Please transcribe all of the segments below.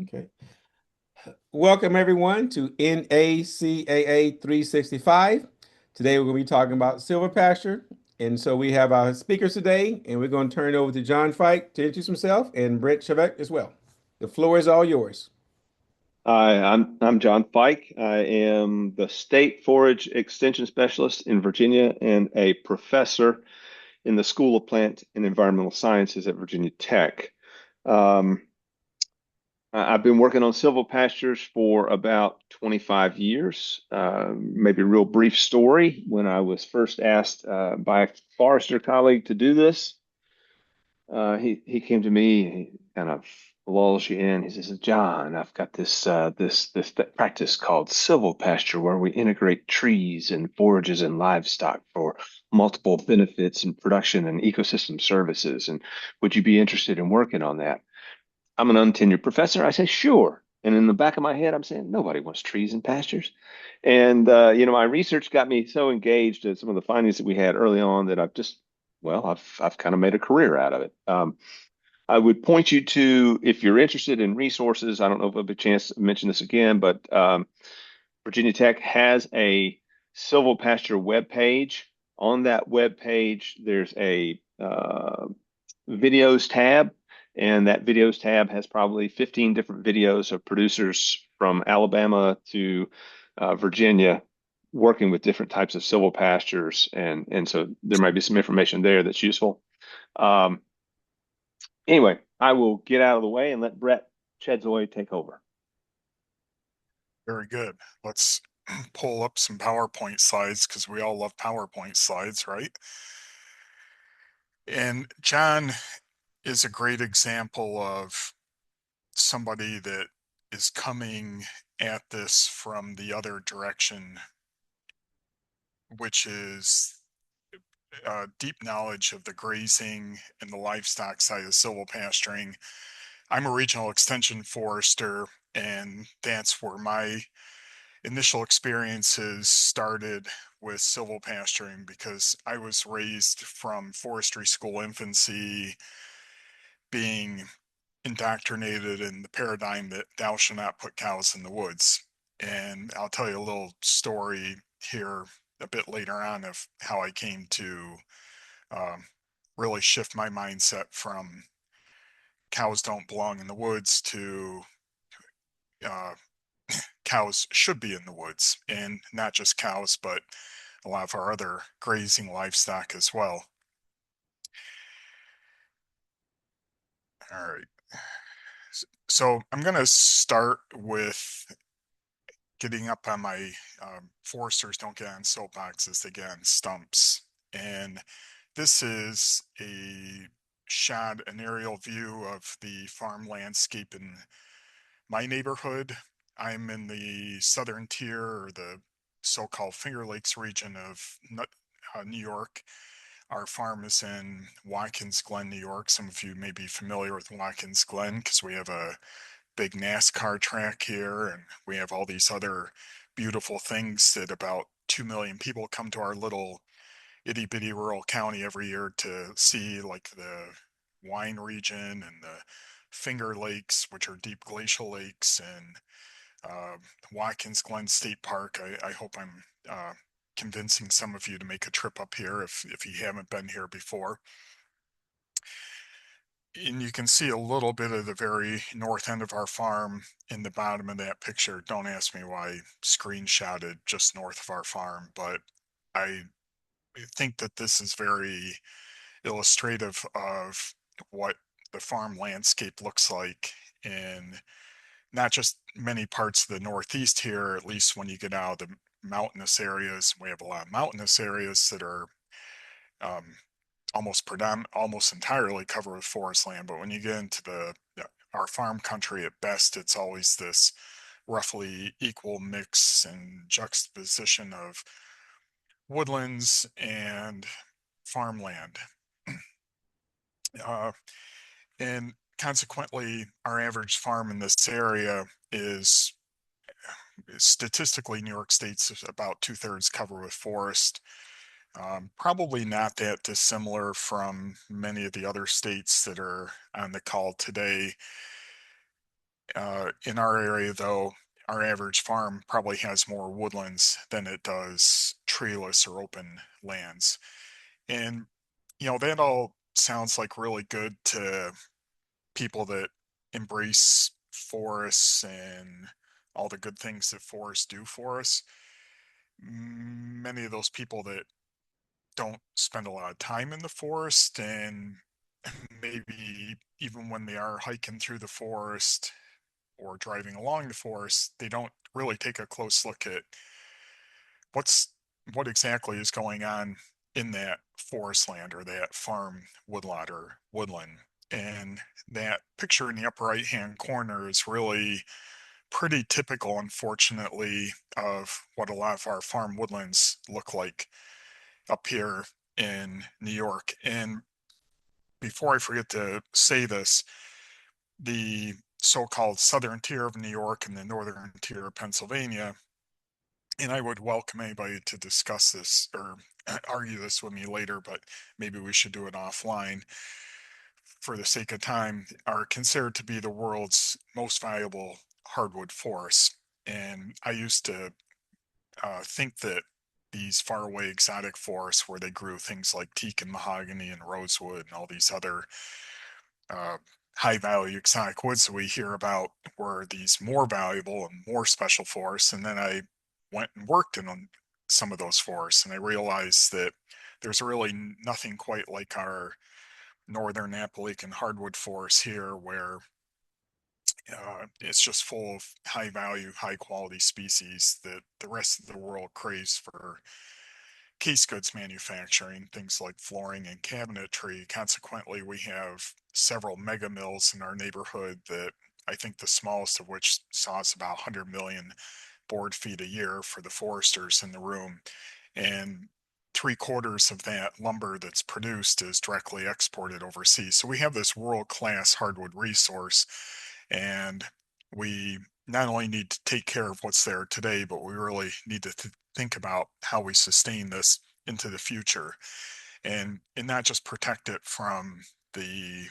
Okay. Welcome everyone to NACAA 365. Today we're going to be talking about silvopasture. And so we have our speakers today, and we're going to turn it over to John Fike to introduce himself and Brett Chevette as well. The floor is all yours. Hi, I'm John Fike. I am the State Forage Extension Specialist in Virginia and a professor in the School of Plant and Environmental Sciences at Virginia Tech. Um, I've been working on silvopastures for about 25 years. Maybe a real brief story. When I was first asked by a forester colleague to do this, he came to me, he kind of lulls you in. He says, "John, I've got this practice called silvopasture where we integrate trees and forages and livestock for multiple benefits and production and ecosystem services. And would you be interested in working on that?" I'm an untenured professor. I say, "Sure." And in the back of my head, I'm saying, nobody wants trees and pastures. And my research got me so engaged in some of the findings that we had early on that I've kind of made a career out of it. I would point you to, if you're interested in resources, I don't know if I'll have a chance to mention this again, but Virginia Tech has a silvopasture web page. On that web page, there's a videos tab, and that videos tab has probably 15 different videos of producers from Alabama to Virginia working with different types of silvopastures, and so there might be some information there that's useful. Um, Anyway, I will get out of the way and let Brett Chedzoy take over. Very good. Let's pull up some PowerPoint slides because we all love PowerPoint slides, right? And John is a great example of somebody that is coming at this from the other direction, which is deep knowledge of the grazing and the livestock side of silvopasturing. I'm a regional extension forester, and that's where my initial experiences started with silvopasturing because I was raised from forestry school infancy being indoctrinated in the paradigm that thou shalt not put cows in the woods. And I'll tell you a little story here a bit later on of how I came to um, really shift my mindset from cows don't belong in the woods to uh, cows should be in the woods, and not just cows, but a lot of our other grazing livestock as well. All right. So I'm going to start with getting up on my foresters don't get on soapboxes, they get on stumps. And this is an aerial view of the farm landscape in my neighborhood. I'm in the southern tier, or the so-called Finger Lakes region of New York. Our farm is in Watkins Glen, New York. Some of you may be familiar with Watkins Glen because we have a big NASCAR track here, and we have all these other beautiful things that about 2 million people come to our little itty bitty rural county every year to see, like the wine region and the Finger Lakes, which are deep glacial lakes, and Watkins Glen State Park. I hope I'm convincing some of you to make a trip up here if you haven't been here before. And you can see a little bit of the very north end of our farm in the bottom of that picture. Don't ask me why I screenshotted just north of our farm, but I think that this is very illustrative of what the farm landscape looks like in not just many parts of the Northeast here, at least when you get out of the mountainous areas. We have a lot of mountainous areas that are um, almost entirely covered with forest land. But when you get into our farm country, at best, it's always this roughly equal mix and juxtaposition of woodlands and farmland. Uh, and consequently, our average farm in this area is statistically, New York State's about two-thirds covered with forest. Probably not that dissimilar from many of the other states that are on the call today. In our area, though, our average farm probably has more woodlands than it does treeless or open lands. And, that all sounds like really good to people that embrace forests and all the good things that forests do for us. Many of those people that don't spend a lot of time in the forest, and maybe even when they are hiking through the forest or driving along the forest, they don't really take a close look at what's what exactly is going on in that forest land or that farm woodlot or woodland. And that picture in the upper right hand corner is really pretty typical, unfortunately, of what a lot of our farm woodlands look like up here in New York. And before I forget to say this, the so-called southern tier of New York and the northern tier of Pennsylvania, and I would welcome anybody to discuss this or argue this with me later, but maybe we should do it offline for the sake of time, are considered to be the world's most valuable hardwood forests. And I used to think that these faraway exotic forests where they grew things like teak and mahogany and rosewood and all these other uh, high value exotic woods that we hear about were these more valuable and more special forests. And then I went and worked in some of those forests, and I realized that there's really nothing quite like our northern Appalachian hardwood forests here, where it's just full of high value, high quality species that the rest of the world craves for case goods manufacturing, things like flooring and cabinetry. Consequently, we have several mega mills in our neighborhood that I think the smallest of which saws about 100 million board feet a year for the foresters in the room. And three-quarters of that lumber that's produced is directly exported overseas. So we have this world-class hardwood resource, and we not only need to take care of what's there today, but we really need to think about how we sustain this into the future, and not just protect it from the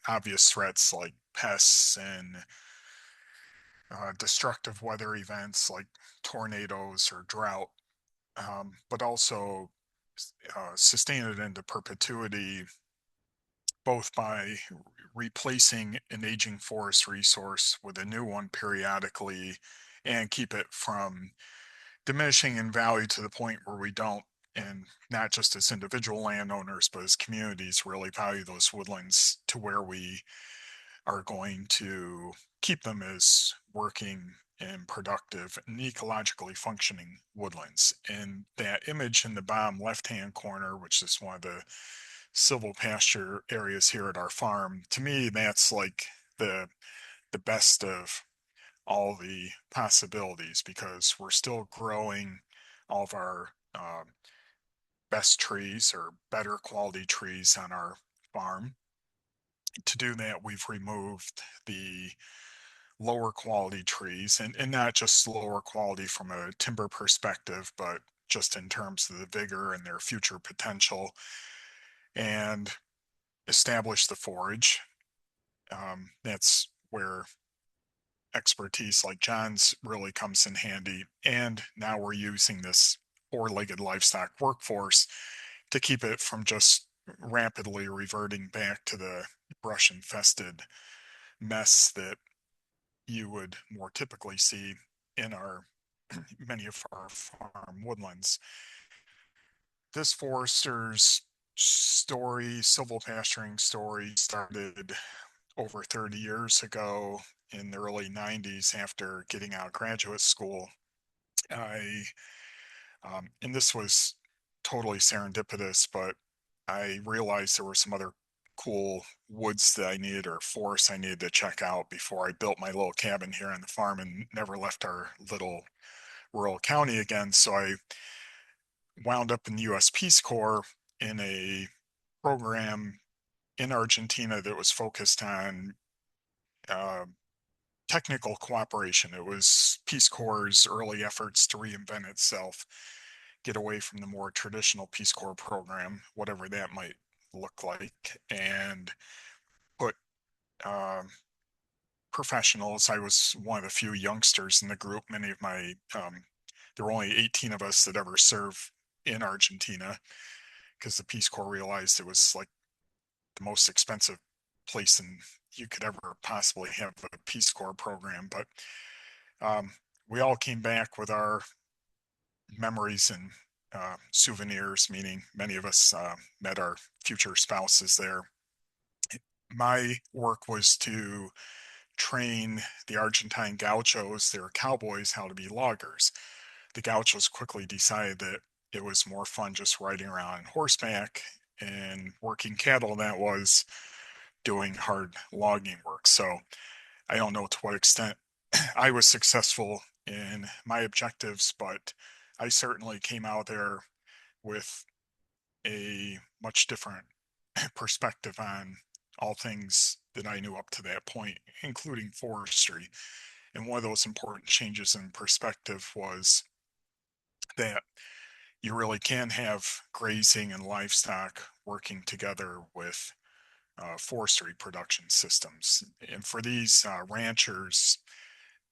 obvious threats like pests and destructive weather events like tornadoes or drought, but also sustain it into perpetuity, both by replacing an aging forest resource with a new one periodically and keep it from diminishing in value to the point where we don't, and not just as individual landowners, but as communities, really value those woodlands to where we are going to keep them as working and productive and ecologically functioning woodlands. And that image in the bottom left-hand corner, which is one of the silvopasture areas here at our farm, to me, that's like the best of all the possibilities, because we're still growing all of our best trees or better quality trees on our farm. To do that, we've removed the lower quality trees, and not just lower quality from a timber perspective, but just in terms of the vigor and their future potential, and establish the forage. That's where expertise like John's really comes in handy. And now we're using this four-legged livestock workforce to keep it from just rapidly reverting back to the brush infested mess that you would more typically see in our many of our farm woodlands. This forester's story, silvopasturing story, started over 30 years ago in the early 90s after getting out of graduate school. I, and this was totally serendipitous, but I realized there were some other cool woods that I needed, or forests I needed to check out before I built my little cabin here on the farm and never left our little rural county again. So I wound up in the US Peace Corps in a program in Argentina that was focused on uh, technical cooperation. It was Peace Corps' early efforts to reinvent itself, get away from the more traditional Peace Corps program, whatever that might look like, and put professionals. I was one of the few youngsters in the group. Many of my, there were only 18 of us that ever served in Argentina because the Peace Corps realized it was like the most expensive place and you could ever possibly have a Peace Corps program. But um, we all came back with our memories and souvenirs, meaning many of us met our future spouses there. My work was to train the Argentine gauchos, they were cowboys, how to be loggers. The gauchos quickly decided that it was more fun just riding around on horseback and working cattle than it was doing hard logging work. So I don't know to what extent I was successful in my objectives, but I certainly came out there with a much different perspective on all things that I knew up to that point, including forestry. And one of those important changes in perspective was that you really can have grazing and livestock working together with forestry production systems. And for these ranchers,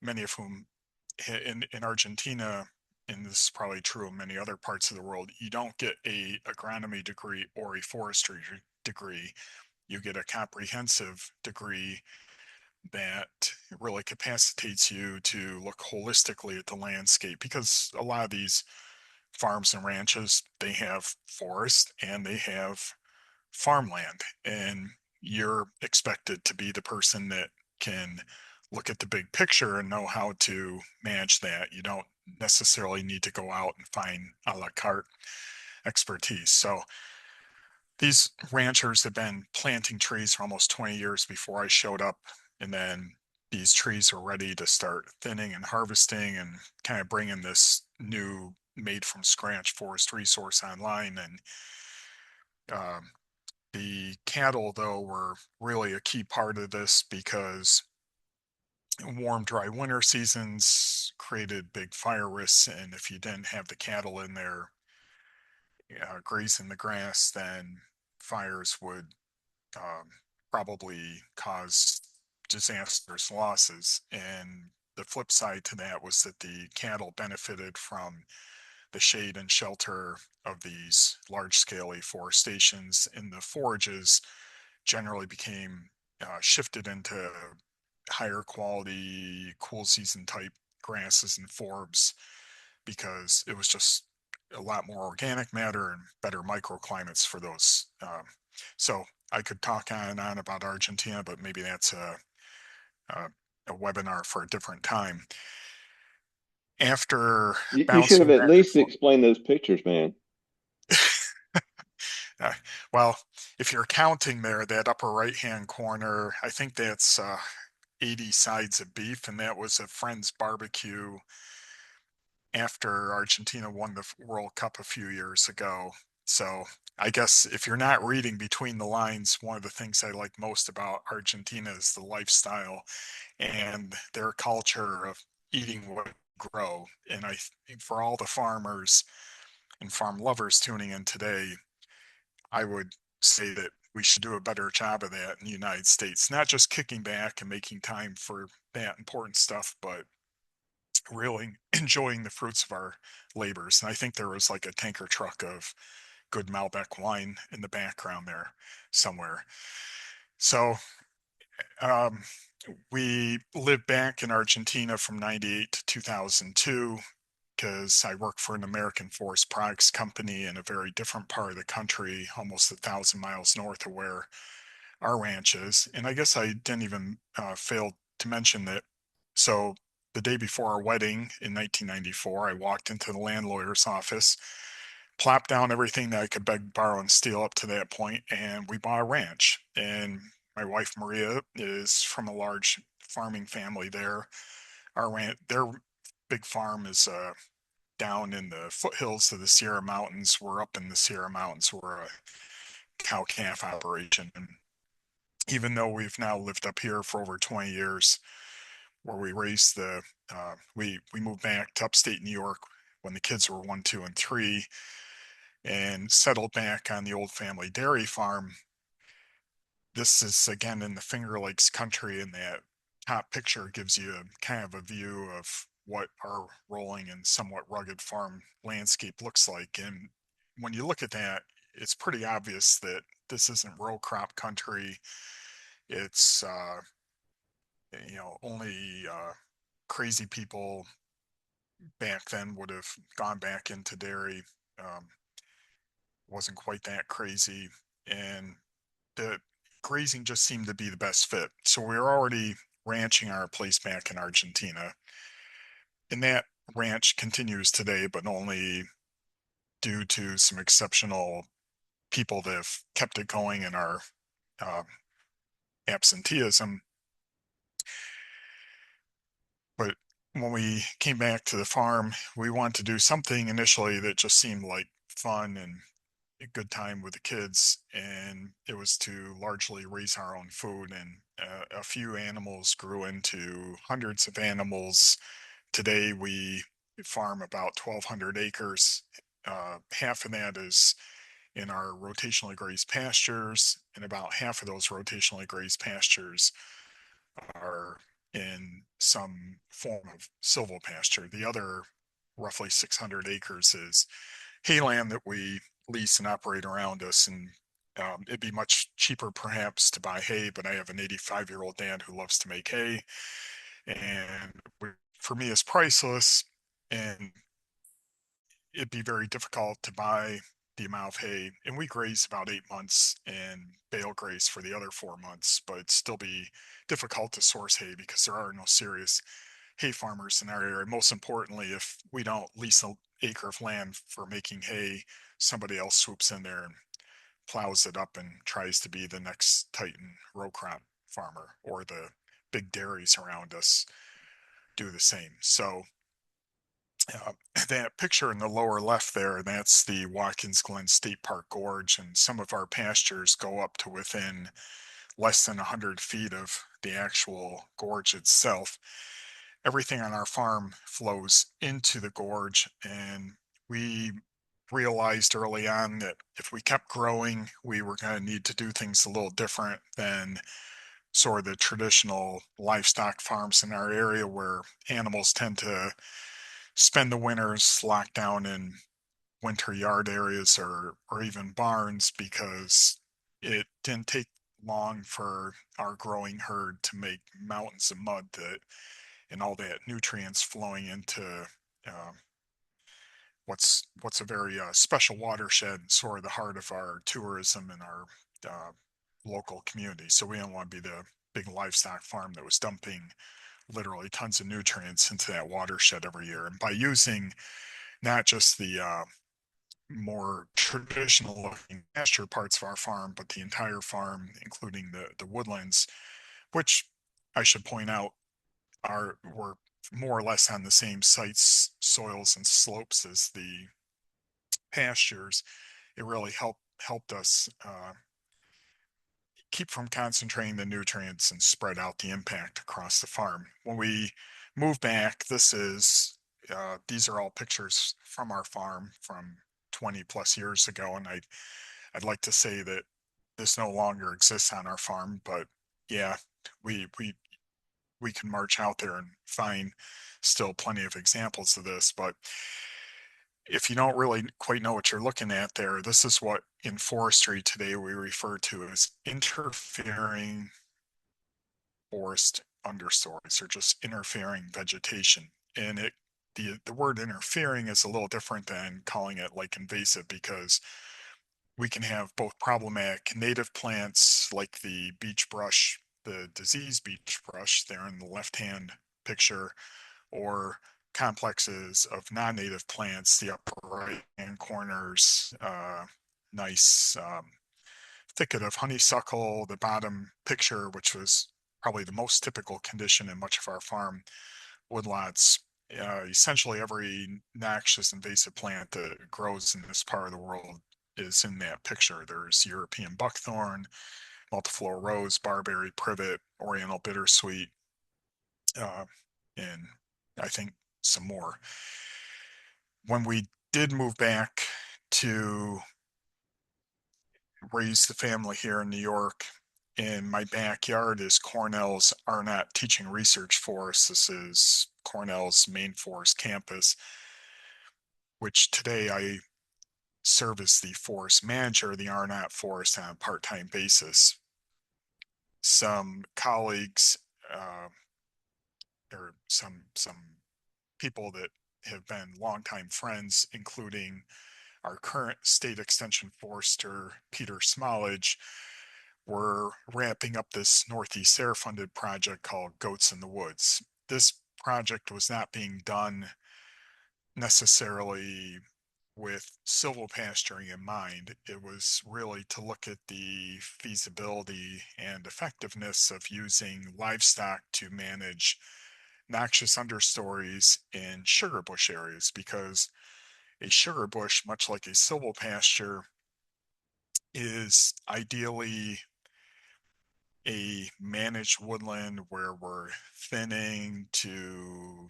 many of whom in Argentina, and this is probably true in many other parts of the world, you don't get a agronomy degree or a forestry degree. You get a comprehensive degree that really capacitates you to look holistically at the landscape because a lot of these farms and ranches, they have forest and they have farmland, and you're expected to be the person that can look at the big picture and know how to manage that. You don't necessarily need to go out and find a la carte expertise. So these ranchers have been planting trees for almost 20 years before I showed up, and then these trees are ready to start thinning and harvesting and kind of bringing this new made from scratch forest resource online. And um, the cattle, though, were really a key part of this because warm, dry winter seasons created big fire risks. And if you didn't have the cattle in there grazing the grass, then fires would um, probably cause disastrous losses. And the flip side to that was that the cattle benefited from the shade and shelter of these large scale afforestations, and the forages generally became shifted into higher quality, cool season type grasses and forbs because it was just a lot more organic matter and better microclimates for those. So I could talk on and on about Argentina, but maybe that's a, a webinar for a different time. After You should have bouncing at back and least forth, explained those pictures, man. uh, well, if you're counting there, that upper right hand corner, I think that's 80 sides of beef, and that was a friend's barbecue after Argentina won the World Cup a few years ago. So I guess if you're not reading between the lines, one of the things I like most about Argentina is the lifestyle and their culture of eating what grow. And I think for all the farmers and farm lovers tuning in today, I would say that we should do a better job of that in the United States, not just kicking back and making time for that important stuff, but really enjoying the fruits of our labors. And I think there was like a tanker truck of good Malbec wine in the background there somewhere. So um, we lived back in Argentina from 98 to 2002 because I work for an American forest products company in a very different part of the country, almost 1,000 miles north of where our ranch is. And I guess I didn't even fail to mention that. So the day before our wedding in 1994, I walked into the land lawyer's office, plopped down everything that I could beg, borrow, and steal up to that point, and we bought a ranch. And my wife Maria is from a large farming family there. Their big farm is down in the foothills of the Sierra Mountains. We're up in the Sierra Mountains. We're a cow calf operation. And even though we've now lived up here for over 20 years, where we raised we moved back to upstate New York when the kids were 1, 2, and 3, and settled back on the old family dairy farm. This is again in the Finger Lakes country in that top picture gives you kind of a view of what our rolling and somewhat rugged farm landscape looks like. And when you look at that, it's pretty obvious that this isn't row crop country. It's only crazy people back then would have gone back into dairy. Um, wasn't quite that crazy, and the grazing just seemed to be the best fit. So we were already ranching our place back in Argentina, and that ranch continues today, but only due to some exceptional people that have kept it going in our uh, absenteeism. But when we came back to the farm, we wanted to do something initially that just seemed like fun and a good time with the kids, and it was to largely raise our own food. And a few animals grew into hundreds of animals. Today, we farm about 1,200 acres. Half of that is in our rotationally grazed pastures, and about half of those rotationally grazed pastures are in some form of silvopasture. The other roughly 600 acres is hayland that we lease and operate around us. And it'd be much cheaper perhaps to buy hay, but I have an 85-year-old dad who loves to make hay, and for me it's priceless. And it'd be very difficult to buy the amount of hay, and we graze about 8 months and bale graze for the other 4 months, but it'd still be difficult to source hay because there are no serious hay farmers in our area. Most importantly, if we don't lease an acre of land for making hay, somebody else swoops in there and plows it up and tries to be the next Titan row crop farmer, or the big dairies around us do the same. So uh, that picture in the lower left there, that's the Watkins Glen State Park Gorge, and some of our pastures go up to within less than 100 feet of the actual gorge itself. Everything on our farm flows into the gorge, and we realized early on that if we kept growing, we were going to need to do things a little different than sort of the traditional livestock farms in our area, where animals tend to spend the winters locked down in winter yard areas, or even barns, because it didn't take long for our growing herd to make mountains of mud that and all that nutrients flowing into uh, what's a very special watershed, sort of the heart of our tourism and our uh, local community. So we don't want to be the big livestock farm that was dumping literally tons of nutrients into that watershed every year. And by using not just the more traditional looking pasture parts of our farm, but the entire farm, including the woodlands, which I should point out were more or less on the same sites, soils, and slopes as the pastures. It really helped us keep from concentrating the nutrients and spread out the impact across the farm. When we move back, these are all pictures from our farm from 20 plus years ago, and I'd like to say that this no longer exists on our farm, but yeah, we can march out there and find still plenty of examples of this. But if you don't really quite know what you're looking at there, this is what in forestry today we refer to as interfering forest understories, or just interfering vegetation. And the word interfering is a little different than calling it like invasive, because we can have both problematic native plants like the beach brush, the disease beach brush there in the left hand picture, or complexes of non-native plants, the upper right hand corners, nice thicket of honeysuckle, the bottom picture, which was probably the most typical condition in much of our farm woodlots. Essentially every noxious invasive plant that grows in this part of the world is in that picture. There's European buckthorn, multiflora rose, barberry, privet, oriental bittersweet, uh, and I think some more. When we did move back to raise the family here in New York in my backyard is Cornell's Arnott Teaching Research Forest. This is Cornell's main forest campus, which today I serve as the forest manager of the Arnott Forest on a part-time basis. Some colleagues or some people that have been longtime friends, including our current state extension forester, Peter Smallage, were wrapping up this Northeast Air funded project called Goats in the Woods. This project was not being done necessarily with silvopasturing in mind. It was really to look at the feasibility and effectiveness of using livestock to manage noxious understories in sugar bush areas, because a sugar bush, much like a silvopasture, is ideally a managed woodland where we're thinning to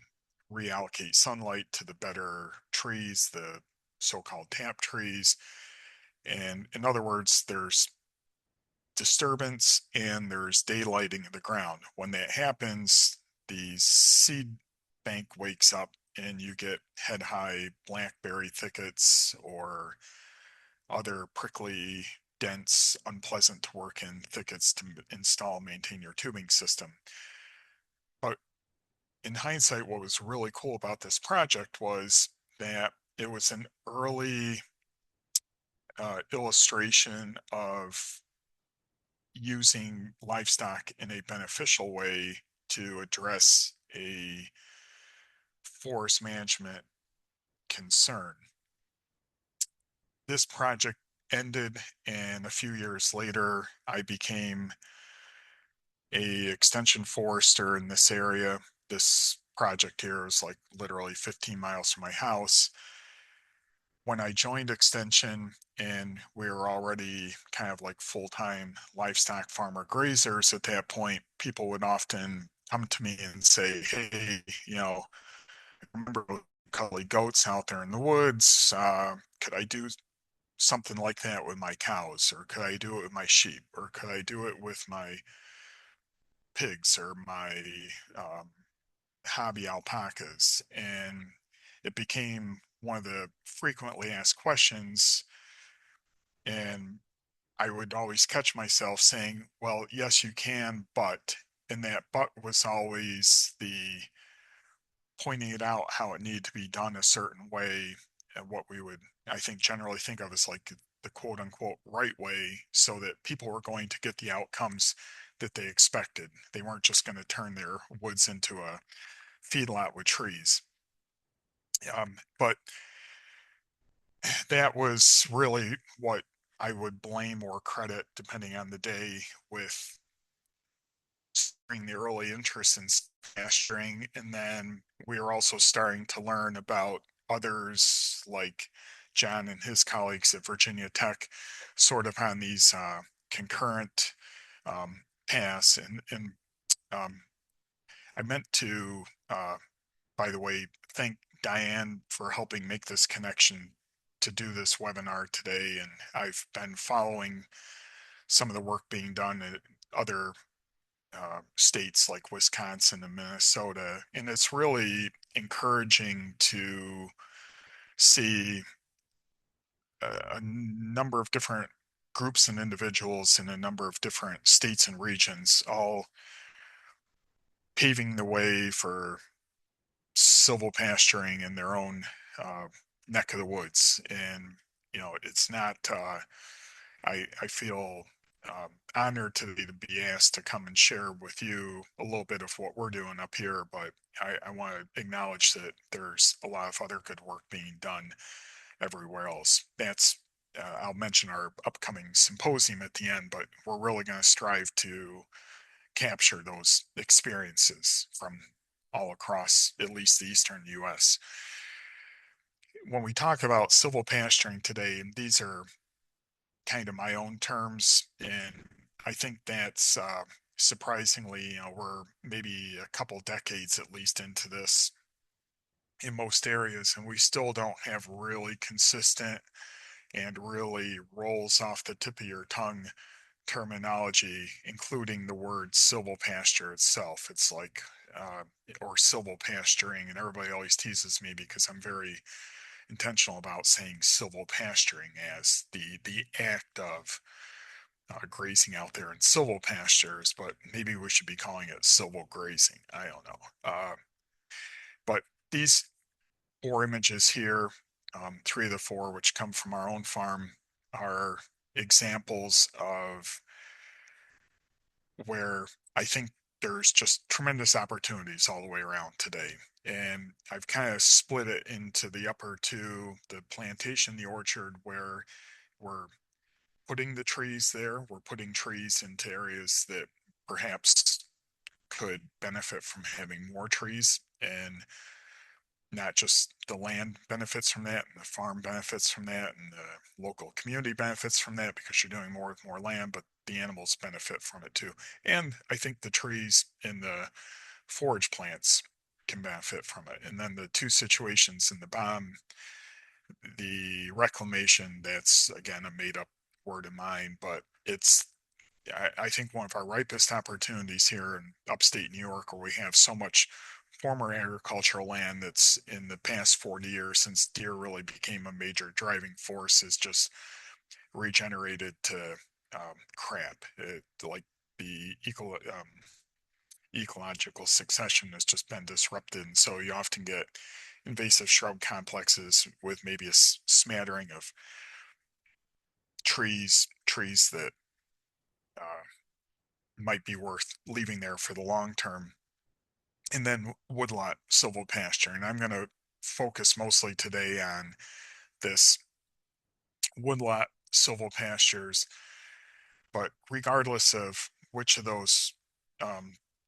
reallocate sunlight to the better trees, the so-called tap trees. And in other words, there's disturbance and there's daylighting of the ground. When that happens, the seed bank wakes up and you get head-high blackberry thickets or other prickly, dense, unpleasant to work in thickets to install, maintain your tubing system. But in hindsight, what was really cool about this project was that it was an early illustration of using livestock in a beneficial way to address a forest management concern. This project ended, and a few years later, I became a extension forester in this area. This project here is like literally 15 miles from my house. When I joined Extension and we were already kind of like full-time livestock farmer grazers at that point, people would often come to me and say, hey, remember cuddly goats out there in the woods? Could I do something like that with my cows? Or could I do it with my sheep? Or could I do it with my pigs or my um, hobby alpacas? And it became one of the frequently asked questions. And I would always catch myself saying, well, yes, you can, but, and that but was always the pointing it out how it needed to be done a certain way, and what we would, I think, generally think of as like the quote unquote right way, so that people were going to get the outcomes that they expected. They weren't just going to turn their woods into a feedlot with trees. But that was really what I would blame or credit, depending on the day, with starting the early interest in pasturing. And then we were also starting to learn about others like John and his colleagues at Virginia Tech, sort of on these concurrent paths. And um, I meant to, by the way, thank Diane for helping make this connection to do this webinar today. And I've been following some of the work being done at other states like Wisconsin and Minnesota. And it's really encouraging to see a number of different groups and individuals in a number of different states and regions all paving the way for silvopasturing in their own uh, neck of the woods. And, it's not, I feel honored to be asked to come and share with you a little bit of what we're doing up here, but I want to acknowledge that there's a lot of other good work being done everywhere else. I'll mention our upcoming symposium at the end, but we're really going to strive to capture those experiences from all across at least the eastern US. When we talk about silvopasturing today, these are kind of my own terms, and I think that's surprisingly, we're maybe a couple decades at least into this in most areas, and we still don't have really consistent and really rolls off the tip of your tongue terminology, including the word silvopasture itself. It's like, or silvopasturing, and everybody always teases me because I'm very intentional about saying silvopasturing as the act of grazing out there in silvopastures, but maybe we should be calling it silvograzing. I don't know. But these 4 images here, 3 of the 4, which come from our own farm, are examples of where I think there's just tremendous opportunities all the way around today. And I've kind of split it into the upper two, the plantation, the orchard, where we're putting the trees there. We're putting trees into areas that perhaps could benefit from having more trees, and not just the land benefits from that and the farm benefits from that and the local community benefits from that because you're doing more with more land, but the animals benefit from it too. And I think the trees in the forage plants can benefit from it. And then the 2 situations in the bottom, the reclamation, that's again a made up word of mine, but I think one of our ripest opportunities here in upstate New York, where we have so much former agricultural land that's in the past 40 years since deer really became a major driving force, is just regenerated to crap. Like the ecological succession has just been disrupted, and so you often get invasive shrub complexes with maybe a smattering of trees that uh, might be worth leaving there for the long term. And then woodlot silvopasture. And I'm going to focus mostly today on this woodlot silvopastures. But regardless of which of those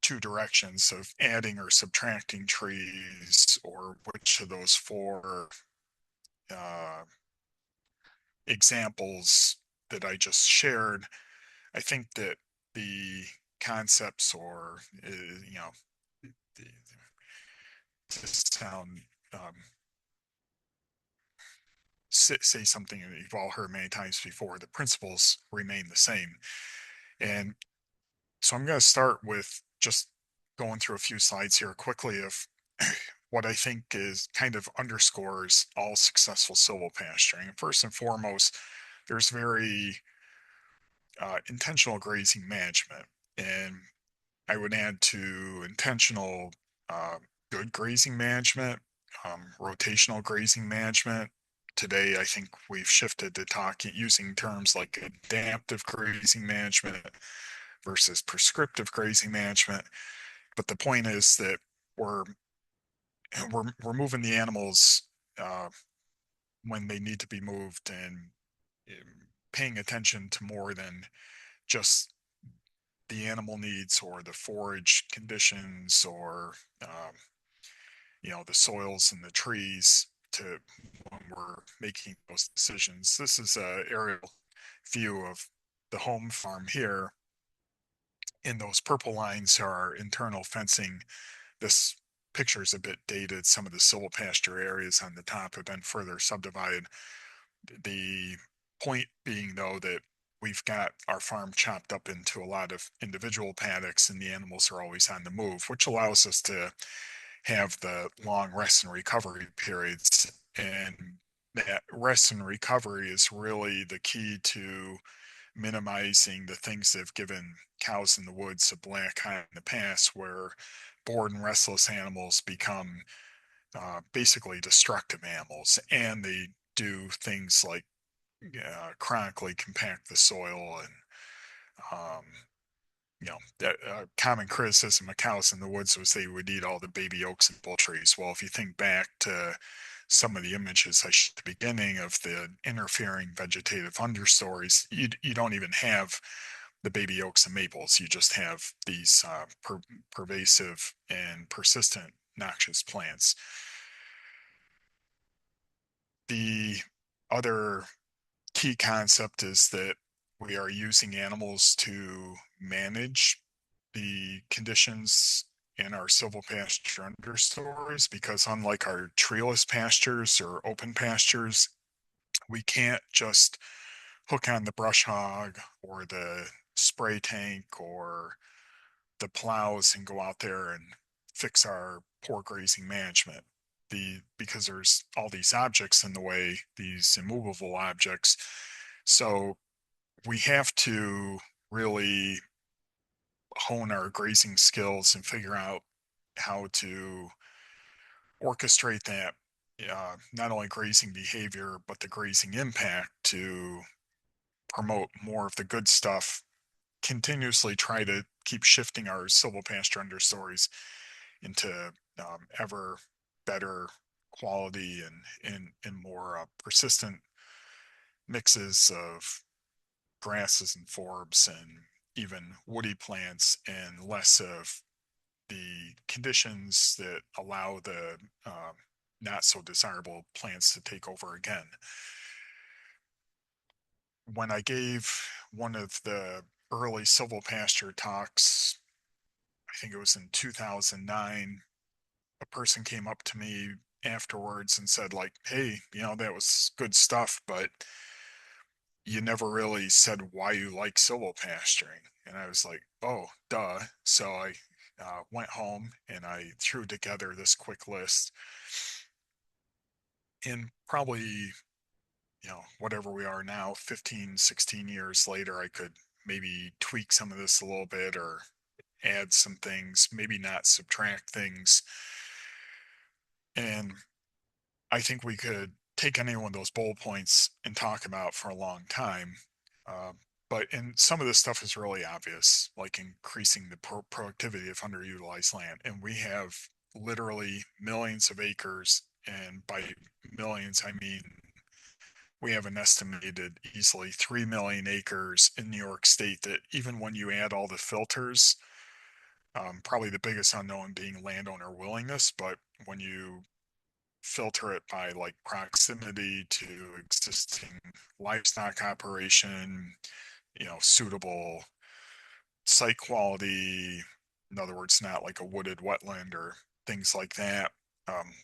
2 directions of adding or subtracting trees, or which of those 4 uh, examples that I just shared, I think that the concepts, or the, to sound say something that you've all heard many times before, the principles remain the same. And so I'm going to start with just going through a few slides here quickly of what I think is kind of underscores all successful silvopasturing. And first and foremost, there's very intentional grazing management. And I would add to intentional uh, good grazing management, rotational grazing management. Today, I think we've shifted to talking using terms like adaptive grazing management versus prescriptive grazing management. But the point is that we're we're moving the animals uh, when they need to be moved, and paying attention to more than just the animal needs or the forage conditions, or the soils and the trees, to when we're making those decisions. This is a aerial view of the home farm here. And those purple lines are internal fencing. This picture is a bit dated. Some of the silvopasture areas on the top have been further subdivided. The point being, though, that we've got our farm chopped up into a lot of individual paddocks, and the animals are always on the move, which allows us to have the long rest and recovery periods. And that rest and recovery is really the key to minimizing the things that have given cows in the woods a black eye in the past, where bored and restless animals become basically destructive animals, and they do things like chronically compact the soil. And um, that common criticism of cows in the woods was they would eat all the baby oaks and bull trees. Well, if you think back to some of the images I showed at the beginning of the interfering vegetative understories, you don't even have the baby oaks and maples. You just have these pervasive and persistent noxious plants. The other key concept is that we are using animals to manage the conditions in our silvopasture understories, because unlike our treeless pastures or open pastures, we can't just hook on the brush hog or the spray tank or the plows and go out there and fix our poor grazing management. Because there's all these objects in the way, these immovable objects. So we have to really hone our grazing skills and figure out how to orchestrate that, not only grazing behavior, but the grazing impact to promote more of the good stuff, continuously try to keep shifting our silvopasture understories into ever better quality and more persistent mixes of grasses and forbs and even woody plants, and less of the conditions that allow the not so desirable plants to take over again. When I gave one of the early silvopasture talks, I think it was in 2009, a person came up to me afterwards and said, like, hey, that was good stuff, but you never really said why you like silvopasturing. And I was like, oh, duh. So I went home and I threw together this quick list. And probably, whatever we are now, 15, 16 years later, I could maybe tweak some of this a little bit or add some things, maybe not subtract things. And I think we could take any one of those bullet points and talk about for a long time. Uh, and some of this stuff is really obvious, like increasing the productivity of underutilized land. And we have literally millions of acres. And by millions, I mean, we have an estimated easily 3 million acres in New York State that, even when you add all the filters, probably the biggest unknown being landowner willingness, but when you filter it by like proximity to existing livestock operation, suitable site quality, in other words, not like a wooded wetland or things like that.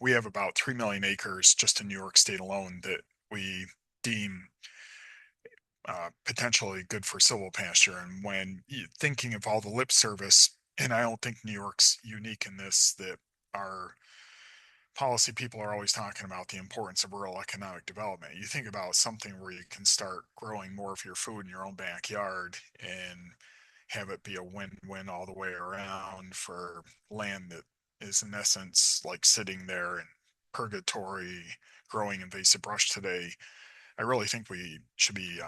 We have about 3 million acres just in New York State alone that we deem potentially good for silvopasture. And when thinking of all the lip service, and I don't think New York's unique in this, that our policy people are always talking about the importance of rural economic development. You think about something where you can start growing more of your food in your own backyard and have it be a win-win all the way around for land that is in essence like sitting there in purgatory growing invasive brush today. I really think we should be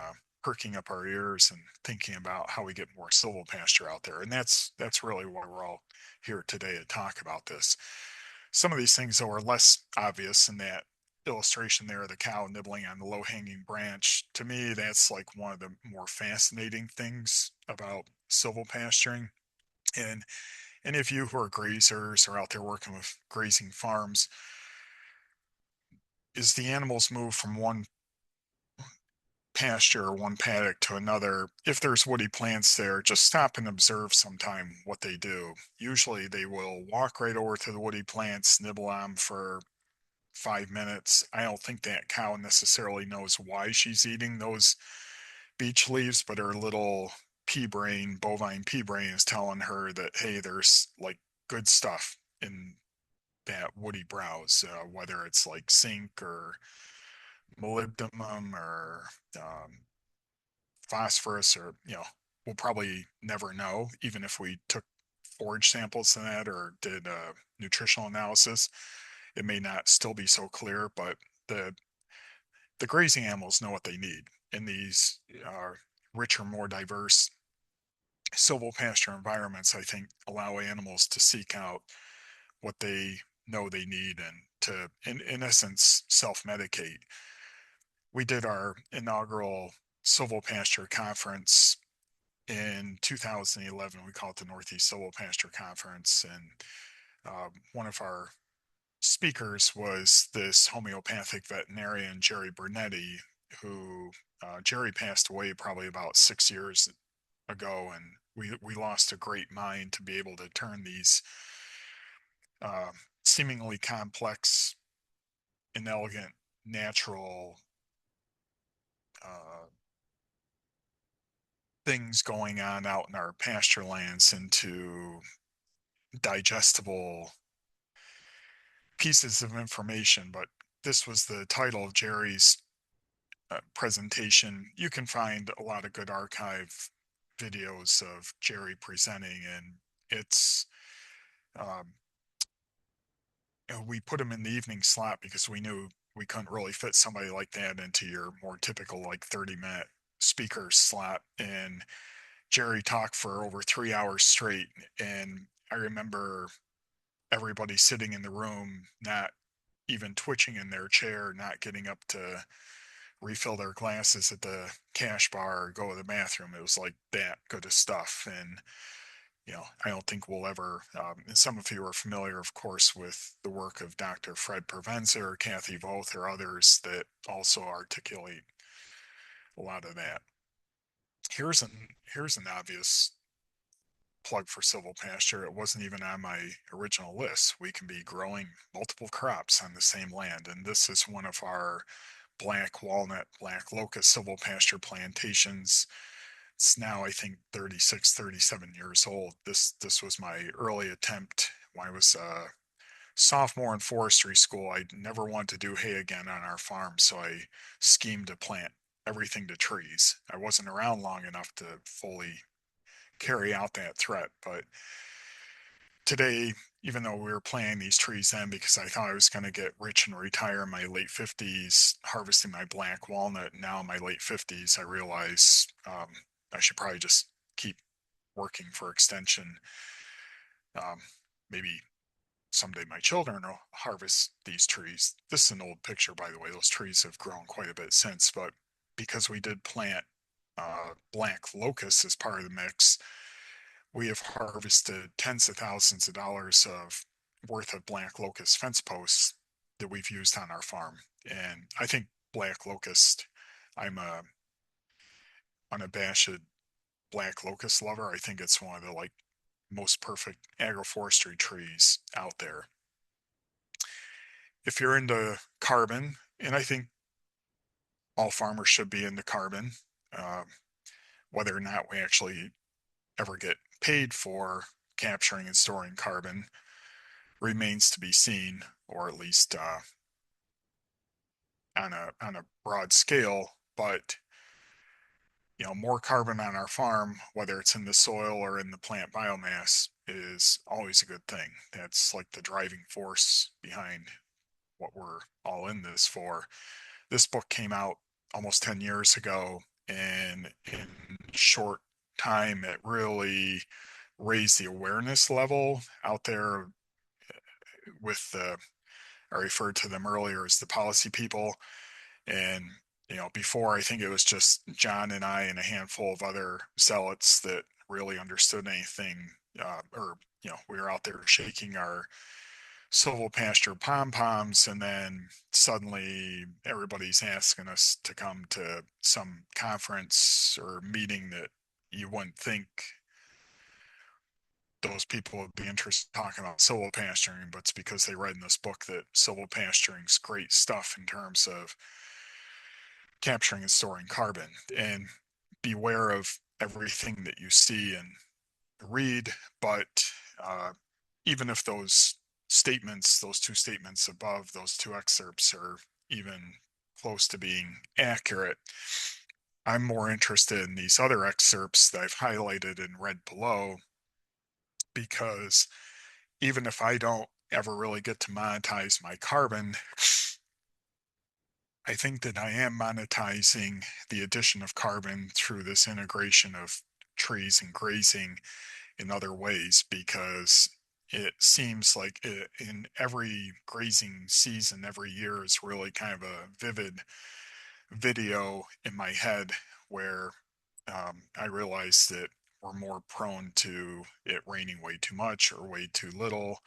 perking up our ears and thinking about how we get more silvopasture out there. And that's really why we're all here today to talk about this. Some of these things, though, are less obvious in that illustration there, the cow nibbling on the low-hanging branch. To me, that's like one of the more fascinating things about silvopasturing. And any of you who are grazers or out there working with grazing farms, is the animals move from one pasture or one paddock to another. If there's woody plants there, just stop and observe sometime what they do. Usually they will walk right over to the woody plants, nibble on them for 5 minutes. I don't think that cow necessarily knows why she's eating those beech leaves, but her little pea brain, bovine pea brain, is telling her that, hey, there's like good stuff in that woody browse, whether it's like zinc or molybdenum or phosphorus, or we'll probably never know, even if we took forage samples to that or did a nutritional analysis. It may not still be so clear, but the grazing animals know what they need in these richer, more diverse silvopasture environments. I think allow animals to seek out what they know they need and to, in essence, self-medicate. We did our inaugural silvopasture conference in 2011. We call it the Northeast Silvopasture Conference, and one of our speakers was this homeopathic veterinarian, Jerry Bernetti, who Jerry passed away probably about 6 years ago, and we lost a great mind to be able to turn these seemingly complex, inelegant, natural things going on out in our pasture lands into digestible pieces of information. But this was the title of Jerry's presentation. You can find a lot of good archive videos of Jerry presenting, and it's um, we put him in the evening slot because we knew we couldn't really fit somebody like that into your more typical like 30-minute speaker slot. And Jerry talked for over 3 hours straight, and I remember everybody sitting in the room not even twitching in their chair, not getting up to refill their glasses at the cash bar or go to the bathroom. It was like that good of stuff. And, I don't think we'll ever, and some of you are familiar, of course, with the work of Dr. Fred Provenza or Kathy Voth or others that also articulate a lot of that. Here's an obvious plug for Silvopasture. It wasn't even on my original list. We can be growing multiple crops on the same land, and this is one of our black walnut, black locust silvopasture plantations. It's now, I think, 36, 37 years old. This was my early attempt when I was a sophomore in forestry school. I never wanted to do hay again on our farm, so I schemed to plant everything to trees. I wasn't around long enough to fully carry out that threat, but today, even though we were planting these trees then because I thought I was going to get rich and retire in my late 50s, harvesting my black walnut, now in my late 50s, I realize I should probably just keep working for extension. Maybe someday my children will harvest these trees. This is an old picture, by the way. Those trees have grown quite a bit since, but because we did plant black locust as part of the mix, we have harvested tens of thousands of dollars of worth of black locust fence posts that we've used on our farm. And I think black locust, I'm a unabashed black locust lover. I think it's one of the most perfect agroforestry trees out there. If you're into carbon, and I think all farmers should be into carbon, uh, whether or not we actually ever get paid for capturing and storing carbon remains to be seen, or at least on a broad scale. But more carbon on our farm, whether it's in the soil or in the plant biomass, is always a good thing. That's like the driving force behind what we're all in this for. This book came out almost 10 years ago, and in short time, it really raised the awareness level out there with the, I referred to them earlier as the policy people. And, before I think it was just John and I and a handful of other zealots that really understood anything, or, we were out there shaking our silvopasture pom-poms, and then suddenly everybody's asking us to come to some conference or meeting that you wouldn't think those people would be interested in talking about silvopasturing, but it's because they read in this book that silvopasturing's great stuff in terms of capturing and storing carbon. And beware of everything that you see and read, but even if those statements, those two statements above, those two excerpts are even close to being accurate, I'm more interested in these other excerpts that I've highlighted and read below, because even if I don't ever really get to monetize my carbon, I think that I am monetizing the addition of carbon through this integration of trees and grazing in other ways, because it seems like in every grazing season every year is really kind of a vivid video in my head where I realize that we're more prone to it raining way too much or way too little,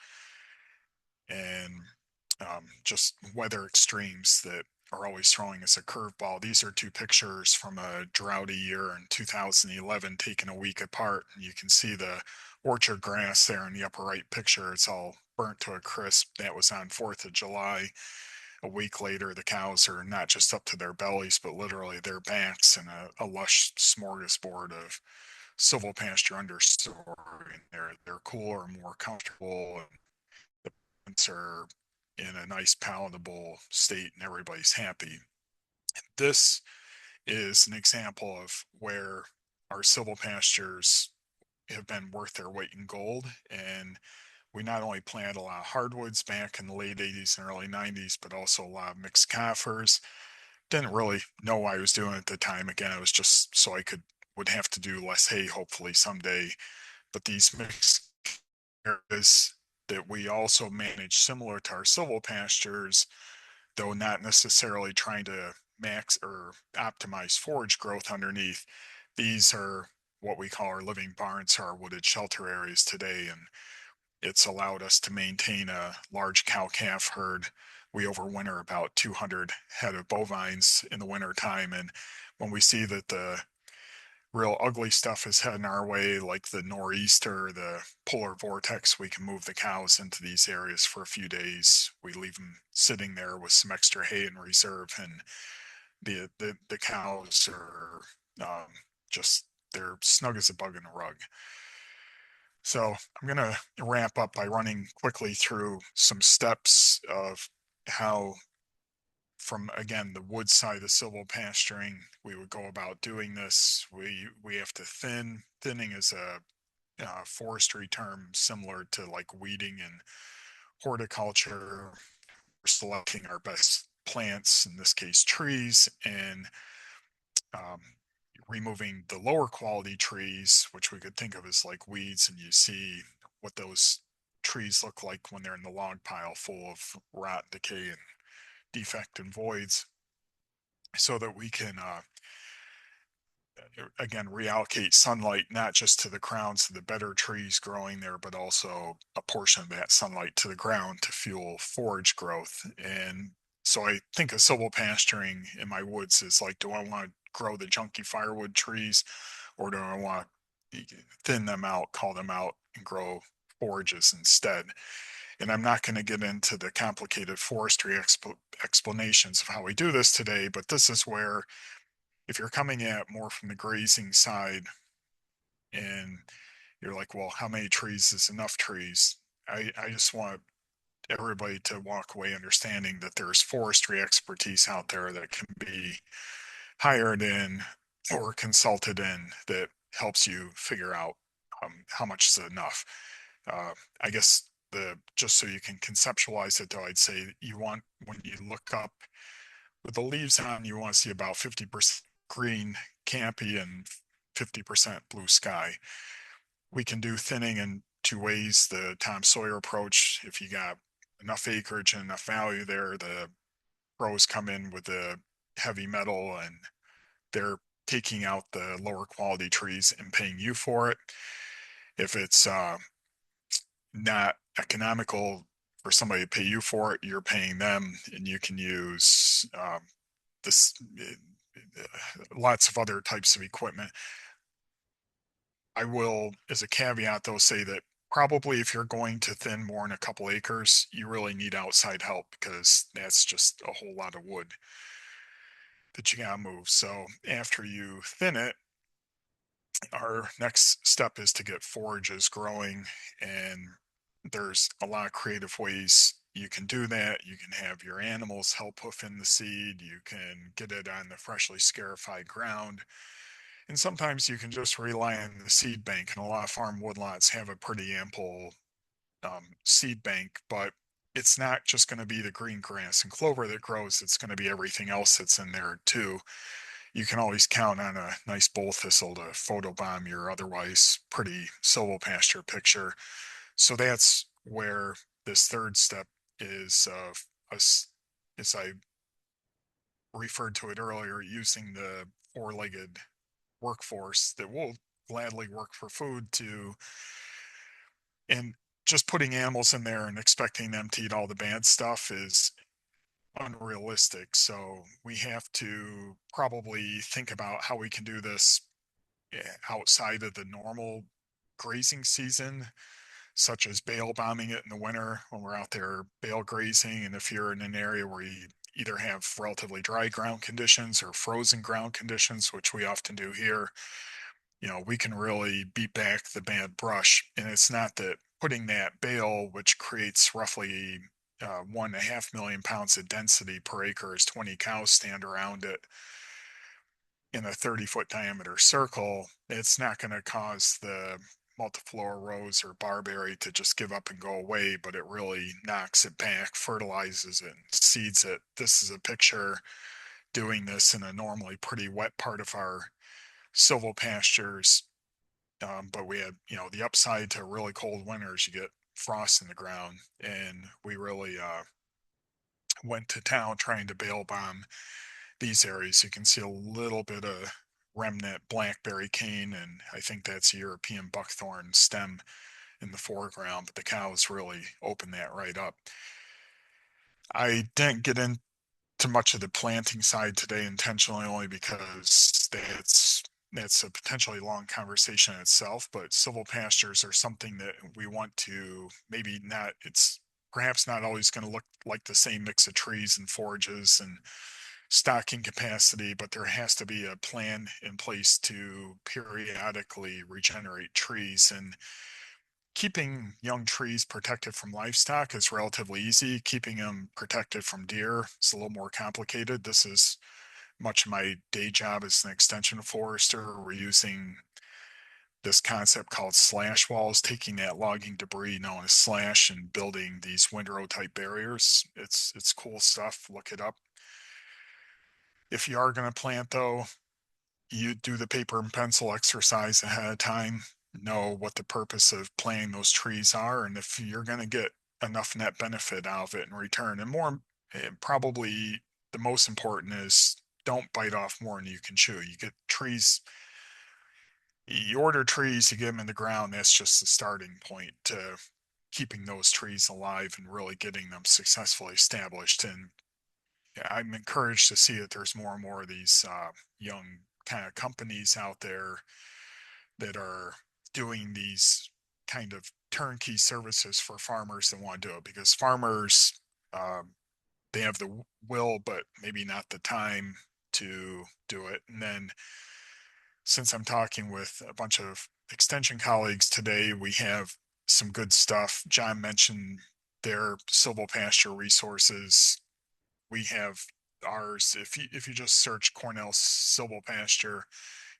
and just weather extremes that are always throwing us a curveball. These are two pictures from a droughty year in 2011 taken a week apart. And you can see the orchard grass there in the upper right picture. It's all burnt to a crisp. That was on 4th of July. a week later, the cows are not just up to their bellies, but literally their backs in a lush smorgasbord of silvopasture understory. They're cooler, more comfortable, and the plants are in a nice palatable state, and everybody's happy. This is an example of where our silvopastures have been worth their weight in gold. And we not only planted a lot of hardwoods back in the late 80s and early 90s, but also a lot of mixed conifers. Didn't really know what I was doing at the time. Again, it was just so I would have to do less hay, hopefully someday. But these mixed areas that we also manage similar to our silvopastures, though not necessarily trying to max or optimize forage growth underneath. These are what we call our living barns, our wooded shelter areas today, and it's allowed us to maintain a large cow-calf herd. We overwinter about 200 head of bovines in the winter time, and when we see that the real ugly stuff is heading our way, like the nor'easter, the polar vortex, we can move the cows into these areas for a few days. We leave them sitting there with some extra hay in reserve, and the cows are um, just they're snug as a bug in a rug. So I'm going to wrap up by running quickly through some steps of how, from again the wood side of silvopasturing, we would go about doing this. We have to thin. Thinning is a forestry term similar to like weeding and horticulture. We're selecting our best plants, in this case trees, and um, removing the lower quality trees, which we could think of as like weeds, and you see what those trees look like when they're in the log pile full of rot, decay, and defect and voids, so that we can again reallocate sunlight not just to the crowns of the better trees growing there, but also a portion of that sunlight to the ground to fuel forage growth. And so I think of silvopasturing in my woods is like, do I want to grow the junky firewood trees, or do I want to thin them out, call them out, and grow forages instead? And I'm not going to get into the complicated forestry explanations of how we do this today, but this is where, if you're coming at more from the grazing side and you're like, well, how many trees is enough trees? I just want everybody to walk away understanding that there's forestry expertise out there that can be hired in or consulted in that helps you figure out how much is enough. I guess just so you can conceptualize it, though, I'd say you want, when you look up with the leaves on, you want to see about 50% green canopy and 50% blue sky. We can do thinning in two ways. The Tom Sawyer approach, if you got enough acreage and enough value there, the pros come in with the heavy metal and they're taking out the lower quality trees and paying you for it. If it's not economical for somebody to pay you for it, you're paying them, and you can use this lots of other types of equipment. I will, as a caveat, though, say that probably if you're going to thin more than a couple acres, you really need outside help, because that's just a whole lot of wood that you gotta move. So after you thin it, our next step is to get forages growing, and there's a lot of creative ways you can do that. You can have your animals help hoof in the seed, you can get it on the freshly scarified ground, and sometimes you can just rely on the seed bank. And a lot of farm woodlots have a pretty ample seed bank, but it's not just going to be the green grass and clover that grows, it's going to be everything else that's in there too. You can always count on a nice bull thistle to photobomb your otherwise pretty silvopasture picture. So that's where this third step is, as I referred to it earlier, using the four-legged workforce that will gladly work for food and just putting animals in there and expecting them to eat all the bad stuff is unrealistic. So we have to probably think about how we can do this outside of the normal grazing season. such as bale bombing it in the winter when we're out there bale grazing. And if you're in an area where you either have relatively dry ground conditions or frozen ground conditions, which we often do here, we can really beat back the bad brush. And it's not that putting that bale, which creates roughly 1.5 million pounds of density per acre as 20 cows stand around it in a 30-foot diameter circle, it's not going to cause the multiflora rose or barberry to just give up and go away, but it really knocks it back, fertilizes it, and seeds it. This is a picture doing this in a normally pretty wet part of our silvopastures. But we had, the upside to really cold winters, you get frost in the ground. And we really went to town trying to bale bomb these areas. You can see a little bit of remnant blackberry cane, and I think that's a European buckthorn stem in the foreground, but the cows really open that right up. I didn't get into much of the planting side today intentionally, only because that's a potentially long conversation in itself, but silvopastures are something that we want to maybe not, it's perhaps not always going to look like the same mix of trees and forages and stocking capacity, but there has to be a plan in place to periodically regenerate trees. And keeping young trees protected from livestock is relatively easy. Keeping them protected from deer is a little more complicated. This is much of my day job as an extension forester. We're using this concept called slash walls, taking that logging debris known as slash and building these windrow type barriers. It's cool stuff. Look it up. If you are going to plant, though, you do the paper and pencil exercise ahead of time, know what the purpose of planting those trees are, and if you're going to get enough net benefit out of it in return. And more, probably the most important is don't bite off more than you can chew. You get trees, you order trees, you get them in the ground. That's just the starting point to keeping those trees alive and really getting them successfully established. And I'm encouraged to see that there's more and more of these young kind of companies out there that are doing these kind of turnkey services for farmers that want to do it, because farmers, they have the will but maybe not the time to do it. And then, since I'm talking with a bunch of extension colleagues today, we have some good stuff. John mentioned their silvopasture resources. We have ours. If you just search Cornell silvopasture,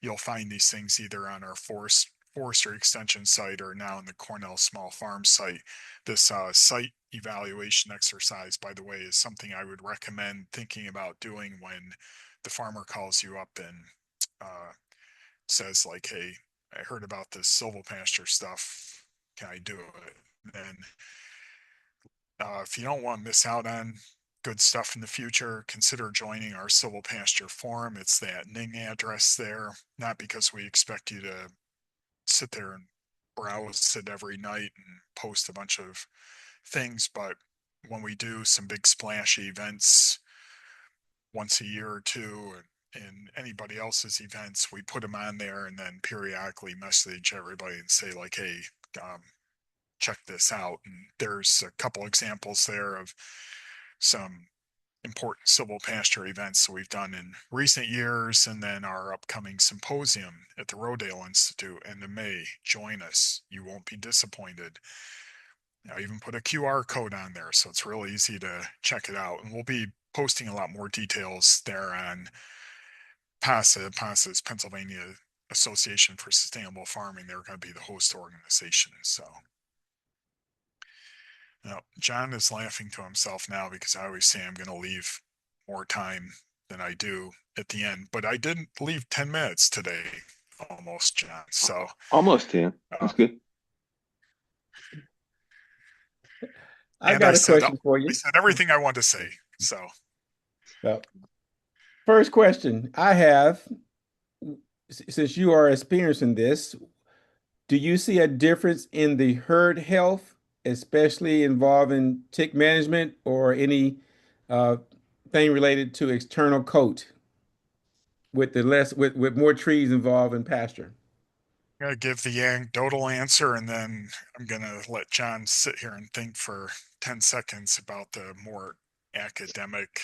you'll find these things either on our forestry extension site or now in the Cornell small farm site. This site evaluation exercise, by the way, is something I would recommend thinking about doing when the farmer calls you up and says like, "Hey, I heard about this silvopasture stuff. Can I do it?" And if you don't want to miss out on good stuff in the future, consider joining our Silvopasture forum. It's that Ning address there, not because we expect you to sit there and browse it every night and post a bunch of things, but when we do some big splashy events once a year or two, and anybody else's events, we put them on there and then periodically message everybody and say like, "Hey, check this out." And there's a couple examples there of some important silvopasture events that we've done in recent years, and then our upcoming symposium at the Rodale Institute end of May. Join us. You won't be disappointed. I even put a QR code on there, so it's really easy to check it out. And we'll be posting a lot more details there on PASA. PASA is Pennsylvania Association for Sustainable Farming. They're going to be the host organization. So now, John is laughing to himself now because I always say I'm going to leave more time than I do at the end, but I didn't leave 10 minutes today, almost, John. So, Almost 10. That's um, good. I and got a question for I you. said everything I wanted to say. So, Well, first question I have, since you are experiencing this, do you see a difference in the herd health, especially involving tick management or any uh, thing related to external coat with the less with more trees involved in pasture? gonna give the anecdotal answer, and then I'm gonna let John sit here and think for 10 seconds about the more academic,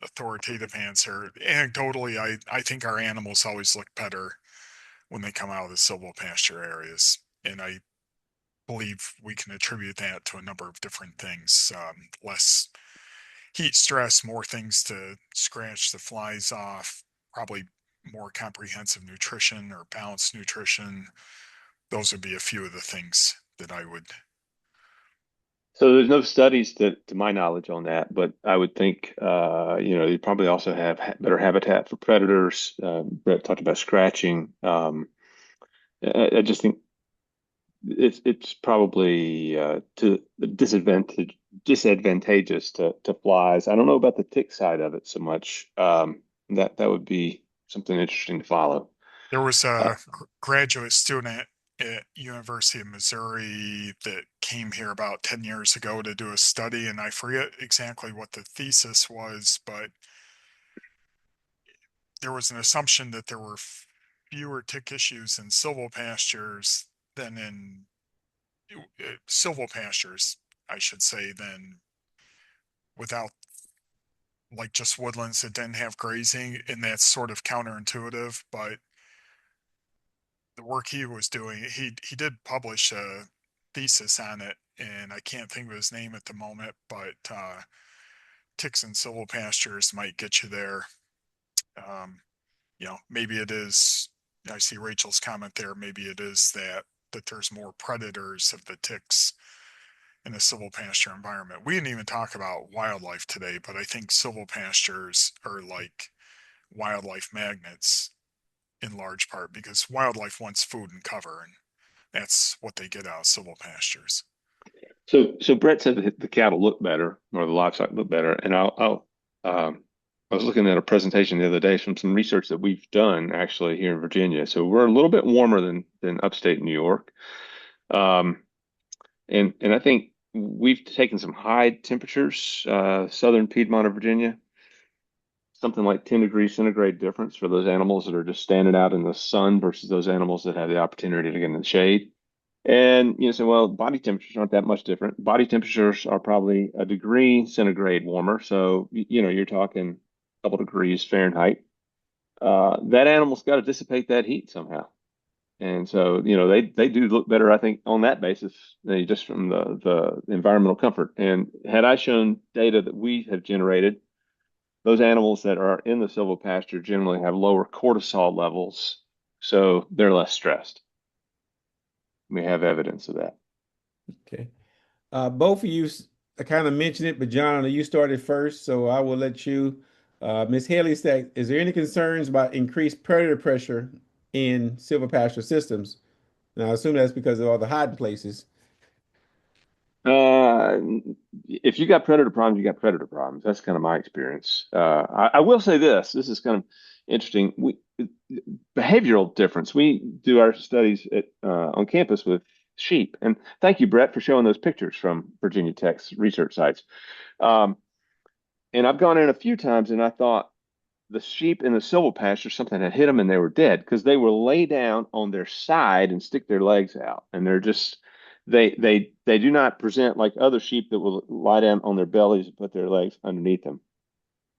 authoritative answer. Anecdotally, I think our animals always look better when they come out of the silvopasture areas, and I believe we can attribute that to a number of different things. Less heat stress, more things to scratch the flies off, probably more comprehensive nutrition or balanced nutrition. Those would be a few of the things that I would. So there's no studies that, to my knowledge, on that, but I would think, you probably also have better habitat for predators. Brett talked about scratching. I just think it's probably to disadvantageous to flies. I don't know about the tick side of it so much. That would be something interesting to follow. There was Uh, a graduate student at University of Missouri that came here about 10 years ago to do a study, and I forget exactly what the thesis was, but there was an assumption that there were fewer tick issues in silvopastures than in silvopastures, I should say, than without, like, just woodlands that didn't have grazing, and that's sort of counterintuitive. But the work he was doing, he did publish a thesis on it, and I can't think of his name at the moment, but ticks and silvopastures might get you there. Um, maybe it is. I see Rachel's comment there. Maybe it is that there's more predators of the ticks in a silvopasture environment. We didn't even talk about wildlife today, but I think silvopastures are like wildlife magnets in large part because wildlife wants food and cover, and that's what they get out of silvopastures. so Brett said that the cattle look better or the livestock look better, and I was looking at a presentation the other day from some research that we've done actually here in Virginia. So we're a little bit warmer than upstate New York. Um, and I think we've taken some high temperatures, southern Piedmont of Virginia, something like 10 degrees centigrade difference for those animals that are just standing out in the sun versus those animals that have the opportunity to get in the shade. And you say, well, body temperatures aren't that much different. Body temperatures are probably a degree centigrade warmer. So, you're talking a couple degrees Fahrenheit. That animal's got to dissipate that heat somehow. And so, they do look better, I think, on that basis, just from the environmental comfort. And had I shown data that we have generated, those animals that are in the silvopasture generally have lower cortisol levels, so they're less stressed. We have evidence of that. Okay. Both of you kind of mentioned it, but John, I know you started first, so I will let you. Ms. Haley said, is there any concerns about increased predator pressure in silvopasture systems? Now, I assume that's because of all the hiding places. Uh, if you got predator problems, you got predator problems. That's kind of my experience. I will say this. This is kind of interesting. Behavioral difference. We do our studies on campus with sheep. And thank you, Brett, for showing those pictures from Virginia Tech's research sites. Um, and I've gone in a few times and I thought the sheep in the silvopasture, something had hit them and they were dead because they will lay down on their side and stick their legs out. And they're just, they do not present like other sheep that will lie down on their bellies and put their legs underneath them.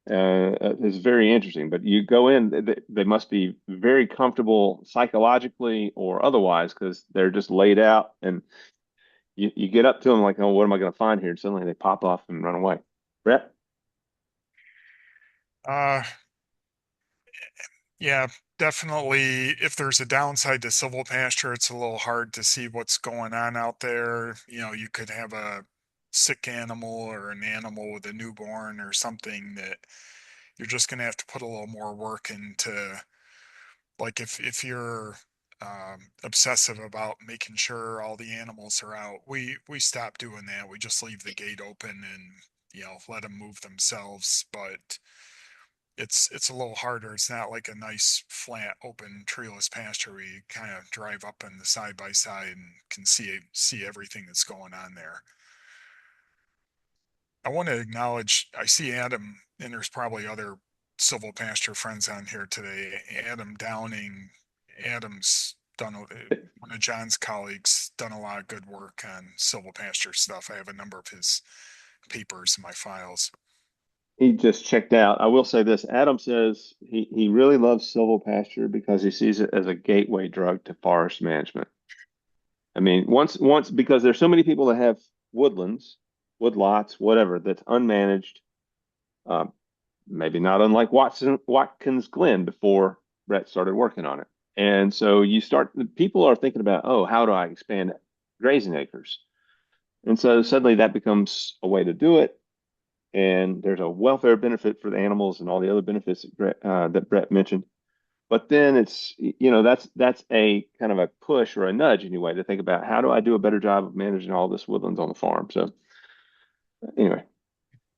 It's very interesting, but you go in, they must be very comfortable psychologically or otherwise because they're just laid out and you get up to them like, oh, what am I going to find here? And suddenly they pop off and run away. Brett? Uh, yeah, definitely. If there's a downside to silvopasture, it's a little hard to see what's going on out there. You could have a sick animal or an animal with a newborn or something that you're just going to have to put a little more work into. Like if you're obsessive about making sure all the animals are out, we stop doing that. We just leave the gate open and let them move themselves. But it's a little harder. It's not like a nice flat open treeless pasture where you kind of drive up in the side by side and can see everything that's going on there. I want to acknowledge, I see Adam, and there's probably other silvopasture friends on here today. Adam Downing, Adam's one of John's colleagues done a lot of good work on silvopasture stuff. I have a number of his papers in my files. He just checked out. I will say this. Adam says he really loves silvopasture because he sees it as a gateway drug to forest management. I mean, once because there's so many people that have woodlands, woodlots, whatever, that's unmanaged. Um, Maybe not unlike Watkins Glen before Brett started working on it. And so people are thinking about, oh, how do I expand grazing acres? And so suddenly that becomes a way to do it. And there's a welfare benefit for the animals and all the other benefits that Brett mentioned. But then that's a kind of a push or a nudge anyway to think about how do I do a better job of managing all this woodlands on the farm. So anyway,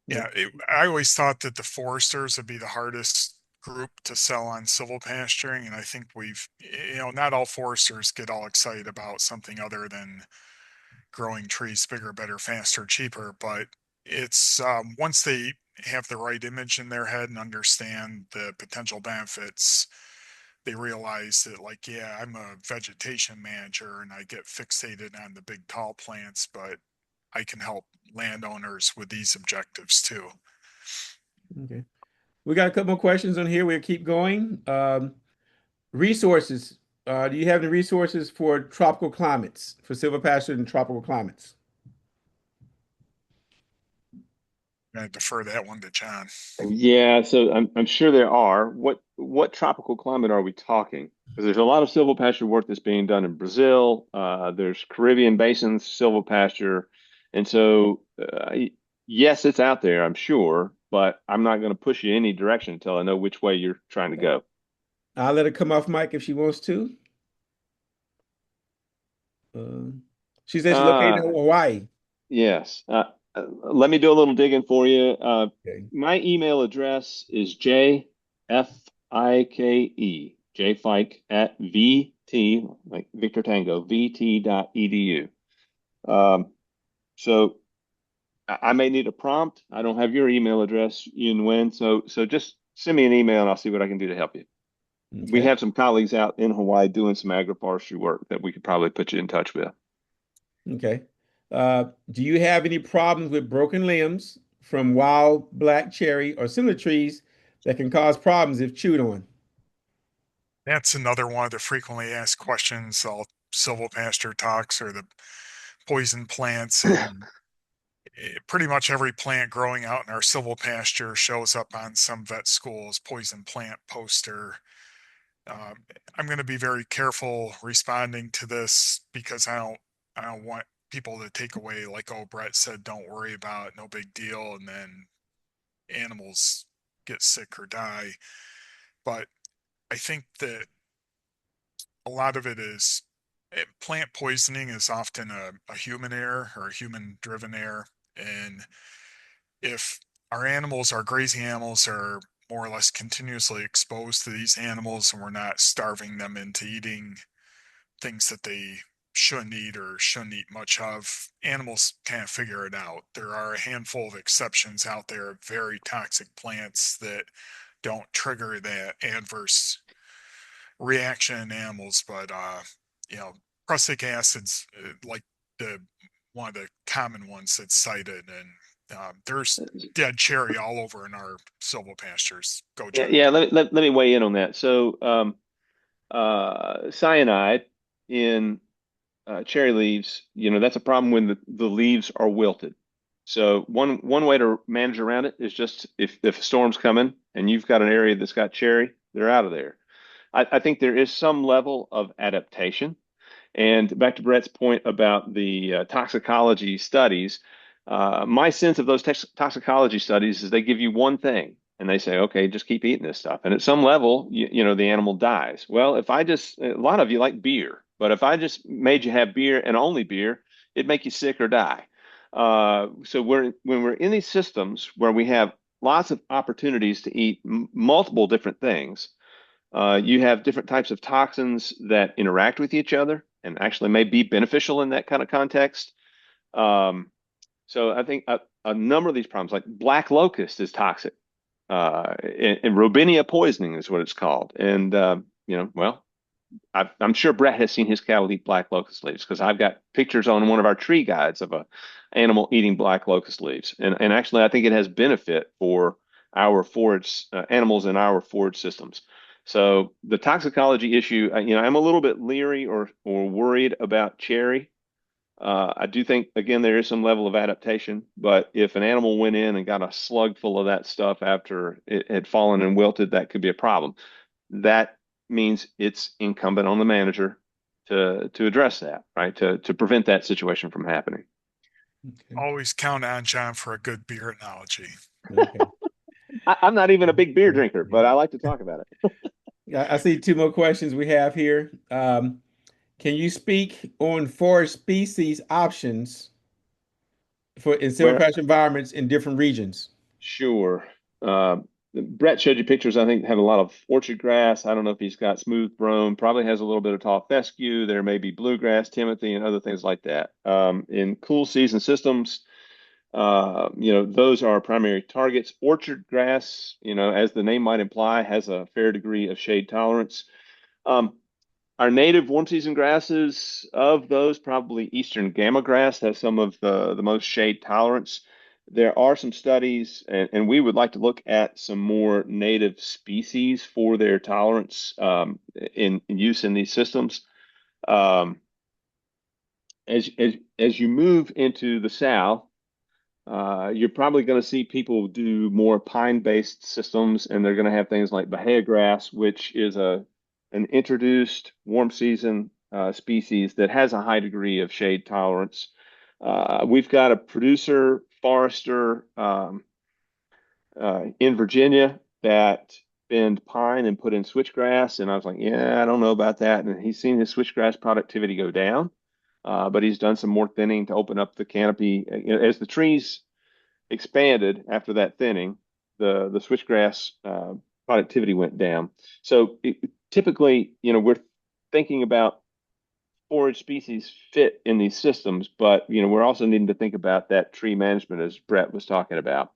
Yeah, I always thought that the foresters would be the hardest group to sell on silvopasturing, and I think not all foresters get all excited about something other than growing trees bigger, better, faster, cheaper. But it's once they have the right image in their head and understand the potential benefits, they realize that, like, yeah, I'm a vegetation manager and I get fixated on the big tall plants, but I can help landowners with these objectives too. Okay. We got a couple more questions on here. We'll keep going. Resources. Do you have the resources for tropical climates, for silvopasture in tropical climates? I defer that one to John. yeah. So I'm sure there are. What tropical climate are we talking? Because there's a lot of silvopasture work that's being done in Brazil. There's Caribbean basins silvopasture, and so yes, it's out there, I'm sure, but I'm not going to push you any direction until I know which way you're trying to go. I'll let her come off mic if she wants to. Uh, she says she's located in Uh, Hawaii. yes. Let me do a little digging for you. Okay. My email address is jfike at VT, like Victor Tango, VT.edu. So I may need a prompt. I don't have your email address, Yun Wen. So just send me an email and I'll see what I can do to help you. We Okay. have some colleagues out in Hawaii doing some agroforestry work that we could probably put you in touch with. Okay. Do you have any problems with broken limbs from wild black cherry or similar trees that can cause problems if chewed on? That's another one of the frequently asked questions. All silvopasture talks or the poison plants, and pretty much every plant growing out in our silvopasture shows up on some vet school's poison plant poster. I'm going to be very careful responding to this because I don't want people to take away, like, oh, Brett said don't worry about it, no big deal, and then animals get sick or die. But I think that a lot of it is plant poisoning is often a human error or a human driven error. And if our grazing animals are more or less continuously exposed to these animals and we're not starving them into eating things that they shouldn't eat or shouldn't eat much of, animals can't figure it out. There are a handful of exceptions out there, very toxic plants that don't trigger that adverse reaction in animals, but you know, prussic acids, like the one of the common ones that's cited, and there's dead cherry all over in our silvopastures. Go, Yeah, John. yeah. Let me weigh in on that. So, cyanide in cherry leaves, that's a problem when the leaves are wilted. So one way to manage around it is just if a storm's coming and you've got an area that's got cherry, they're out of there. I think there is some level of adaptation. And back to Brett's point about the toxicology studies, my sense of those toxicology studies is they give you one thing and they say, okay, just keep eating this stuff. And at some level, the animal dies. Well, a lot of you like beer, but if I just made you have beer and only beer, it'd make you sick or die. So when we're in these systems where we have lots of opportunities to eat multiple different things, you have different types of toxins that interact with each other and actually may be beneficial in that kind of context. Um, so I think a number of these problems, like black locust, is toxic, and Robinia poisoning is what it's called. And well, I'm sure Brett has seen his cattle eat black locust leaves because I've got pictures on one of our tree guides of a animal eating black locust leaves. And actually, I think it has benefit for our forage animals in our forage systems. So the toxicology issue, I'm a little bit leery or worried about cherry. I do think, again, there is some level of adaptation, but if an animal went in and got a slug full of that stuff after it had fallen and wilted, that could be a problem. That means it's incumbent on the manager to address that, right? To prevent that situation from happening. Okay. Always count on John for a good beer analogy. Okay. I'm not even a big beer drinker, but I like to talk about it. I see two more questions we have here. Can you speak on forest species options for in Where silvopasture environments in different regions? Sure. Uh, Brett showed you pictures, I think, have a lot of orchard grass. I don't know if he's got smooth brome, probably has a little bit of tall fescue. There may be bluegrass, timothy, and other things like that. In cool season systems, those are our primary targets. Orchard grass, as the name might imply, has a fair degree of shade tolerance. Um, our native warm season grasses, of those, probably eastern gamma grass has some of the most shade tolerance. There are some studies, and we would like to look at some more native species for their tolerance in use in these systems. Um, as you move into the south, you're probably going to see people do more pine-based systems, and they're going to have things like Bahia grass, which is an introduced warm season species that has a high degree of shade tolerance. We've got a producer forester in Virginia that thinned pine and put in switchgrass, and I was like, yeah, I don't know about that. And he's seen his switchgrass productivity go down, but he's done some more thinning to open up the canopy. As the trees expanded after that thinning, the switchgrass productivity went down. So typically, we're thinking about forage species fit in these systems, but we're also needing to think about that tree management as Brett was talking about.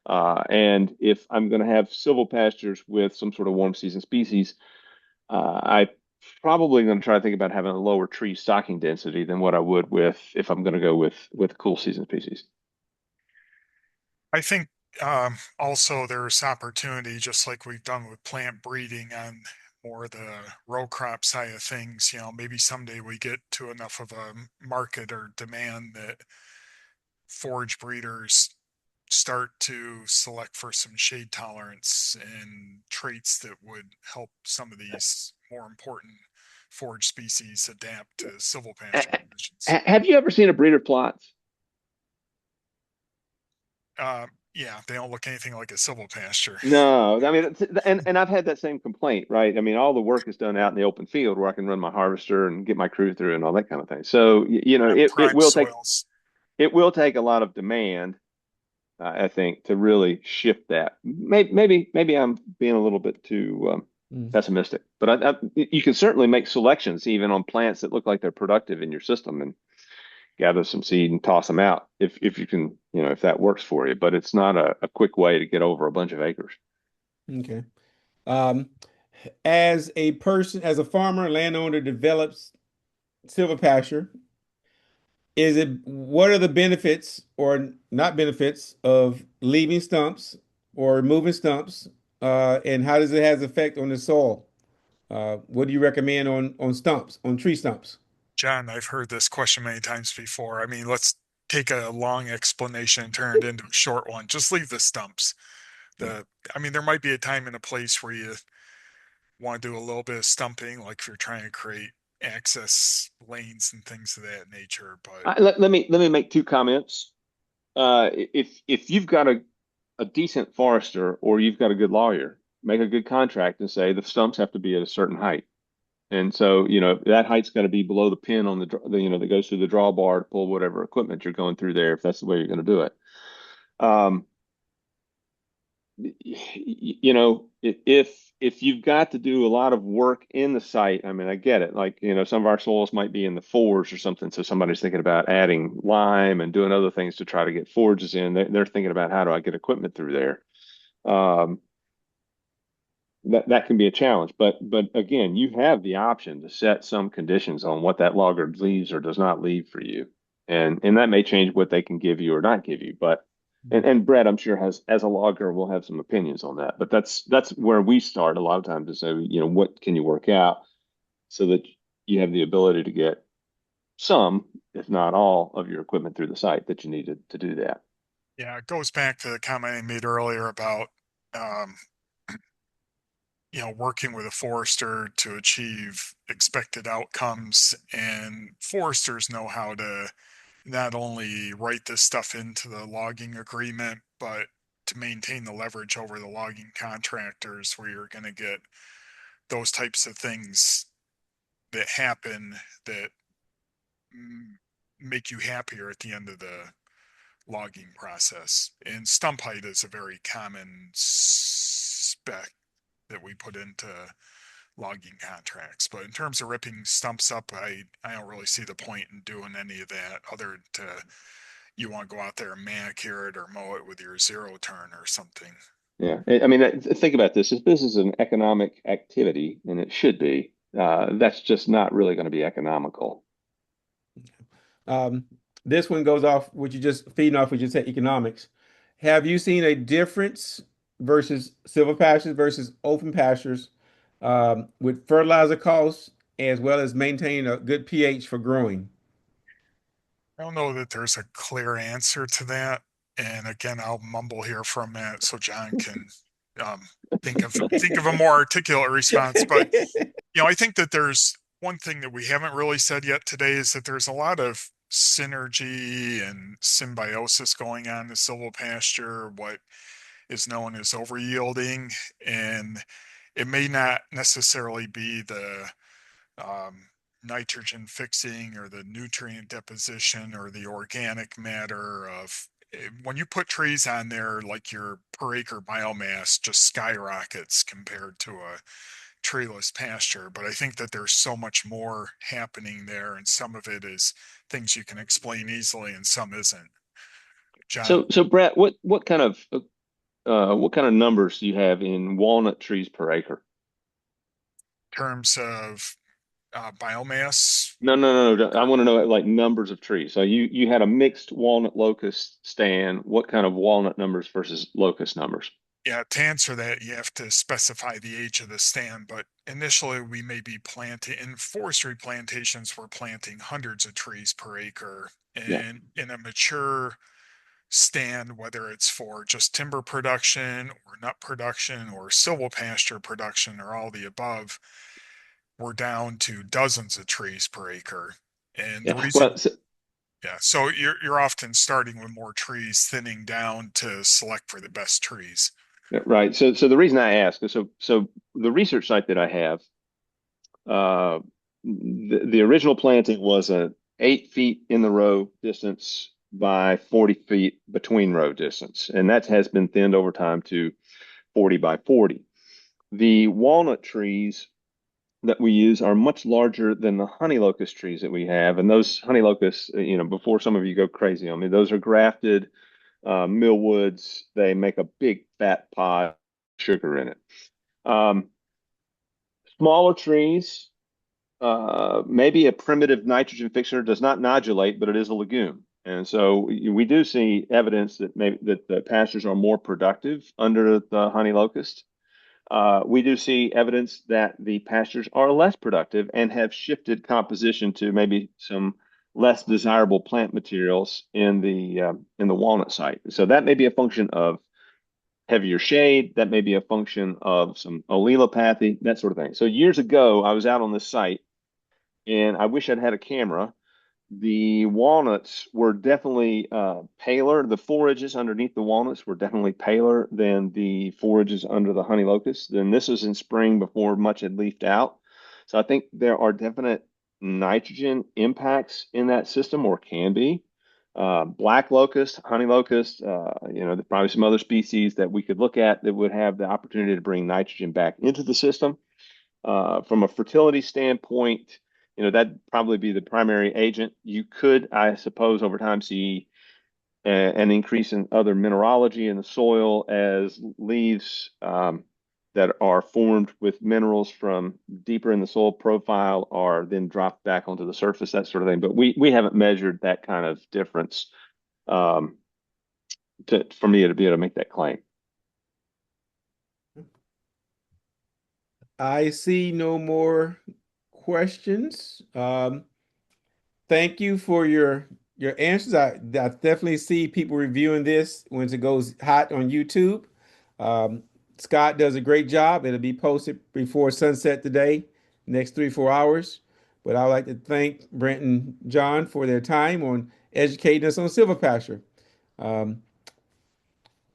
And if I'm going to have silvopastures with some sort of warm season species, I probably going to try to think about having a lower tree stocking density than what I would with if I'm going to go with cool season species. I think also there's opportunity, just like we've done with plant breeding on more the row crop side of things. Maybe someday we get to enough of a market or demand that forage breeders start to select for some shade tolerance and traits that would help some of these more important forage species adapt to silvopasture conditions. Have you ever seen a breeder plots? Yeah, they don't look anything like a silvopasture. No, I mean, and I've had that same complaint, right? I mean, all the work is done out in the open field where I can run my harvester and get my crew through and all that kind of thing. So, it Prime will take soils. a lot of demand, I think, to really shift that. Maybe I'm being a little bit too Mm. pessimistic, but you can certainly make selections even on plants that look like they're productive in your system and gather some seed and toss them out if you can, if that works for you. But it's not a quick way to get over a bunch of acres. Okay. Um, as a farmer, landowner develops silvopasture, what are the benefits or not benefits of leaving stumps or removing stumps? And how does it has effect on the soil? What do you recommend on stumps, on tree stumps? John, I've heard this question many times before. I mean, let's take a long explanation and turn it into a short one. Just leave the stumps. Yeah. I mean, there might be a time and a place where you want to do a little bit of stumping, like if you're trying to create access lanes and things of that nature. But Let me make two comments. If you've got a decent forester or you've got a good lawyer, make a good contract and say the stumps have to be at a certain height. And so, that height's got to be below the pin on that goes through the drawbar to pull whatever equipment you're going through there, if that's the way you're going to do it. Um, if you've got to do a lot of work in the site, I mean, I get it. Like, some of our soils might be in the fours or something. So somebody's thinking about adding lime and doing other things to try to get forages in. They're thinking about how do I get equipment through there. Um, that can be a challenge. But again, you have the option to set some conditions on what that logger leaves or does not leave for you, and that may change what they can give you or not give you. But and Brett, I'm sure has as a logger will have some opinions on that. But that's where we start a lot of times to say, what can you work out so that you have the ability to get some, if not all, of your equipment through the site that you need to do that. Yeah, it goes back to the comment I made earlier about um, working with a forester to achieve expected outcomes, and foresters know how to not only write this stuff into the logging agreement, but to maintain the leverage over the logging contractors where you're going to get those types of things that happen that make you happier at the end of the logging process. And stump height is a very common spec that we put into logging contracts. But in terms of ripping stumps up, I don't really see the point in doing any of that other to you want to go out there and manicure it or mow it with your zero turn or something. Yeah, I mean, think about this. If this is an economic activity, and it should be, that's just not really going to be economical. Um, this one goes off, what you just feeding off, what you said economics. Have you seen a difference versus silvopastures versus open pastures with fertilizer costs as well as maintaining a good pH for growing? I don't know that there's a clear answer to that. And again, I'll mumble here for a minute so John can um, think of a more articulate response. But I think that there's one thing that we haven't really said yet today is that there's a lot of synergy and symbiosis going on in the silvopasture, what is known as overyielding, and it may not necessarily be the um, nitrogen fixing or the nutrient deposition or the organic matter of when you put trees on there, like your per acre biomass just skyrockets compared to a treeless pasture. But I think that there's so much more happening there, and some of it is things you can explain easily, and some isn't. John, So Brett, what kind of numbers do you have in walnut trees per acre? in terms of biomass, No, no, no, no. I want to know like numbers of trees. So you had a mixed walnut locust stand. What kind of walnut numbers versus locust numbers? yeah, to answer that, you have to specify the age of the stand. But initially, we may be planting in forestry plantations, we're planting hundreds of trees per acre. Yeah. And in a mature stand, whether it's for just timber production or nut production or silvopasture production or all the above, we're down to dozens of trees per acre. And the Yeah. Well, reason, yeah, so you're often starting with more trees, thinning down to select for the best trees. right. So the reason I ask is so the research site that I have, uh, the original planting was a 8 feet in the row distance by 40 feet between row distance, and that has been thinned over time to 40 by 40. The walnut trees that we use are much larger than the honey locust trees that we have, and those honey locusts, before some of you go crazy on me, those are grafted millwoods. They make a big fat pile of sugar in it. Um, Smaller trees, maybe a primitive nitrogen fixer does not nodulate, but it is a legume. And so we do see evidence that maybe that the pastures are more productive under the honey locust. We do see evidence that the pastures are less productive and have shifted composition to maybe some less desirable plant materials in the walnut site. So that may be a function of heavier shade. That may be a function of some allelopathy, that sort of thing. So years ago, I was out on this site, and I wish I'd had a camera. The walnuts were definitely paler. The forages underneath the walnuts were definitely paler than the forages under the honey locust. Then this was in spring before much had leafed out. So I think there are definite nitrogen impacts in that system, or can be. Black locust, honey locust, there's probably some other species that we could look at that would have the opportunity to bring nitrogen back into the system. From a fertility standpoint, that'd probably be the primary agent. You could, I suppose, over time see an increase in other mineralogy in the soil as leaves that are formed with minerals from deeper in the soil profile are then dropped back onto the surface, that sort of thing. But we haven't measured that kind of difference um, for me to be able to make that claim. I see no more questions. Thank you for your answers. I definitely see people reviewing this once it goes hot on YouTube. Um, Scott does a great job. It'll be posted before sunset today, next 3-4 hours. But I'd like to thank Brent and John for their time on educating us on silvopasture. Um,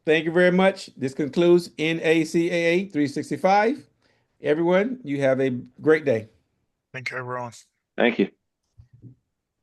thank you very much. This concludes NACAA 365. Everyone, you have a great day. Thank you, everyone. Thank you.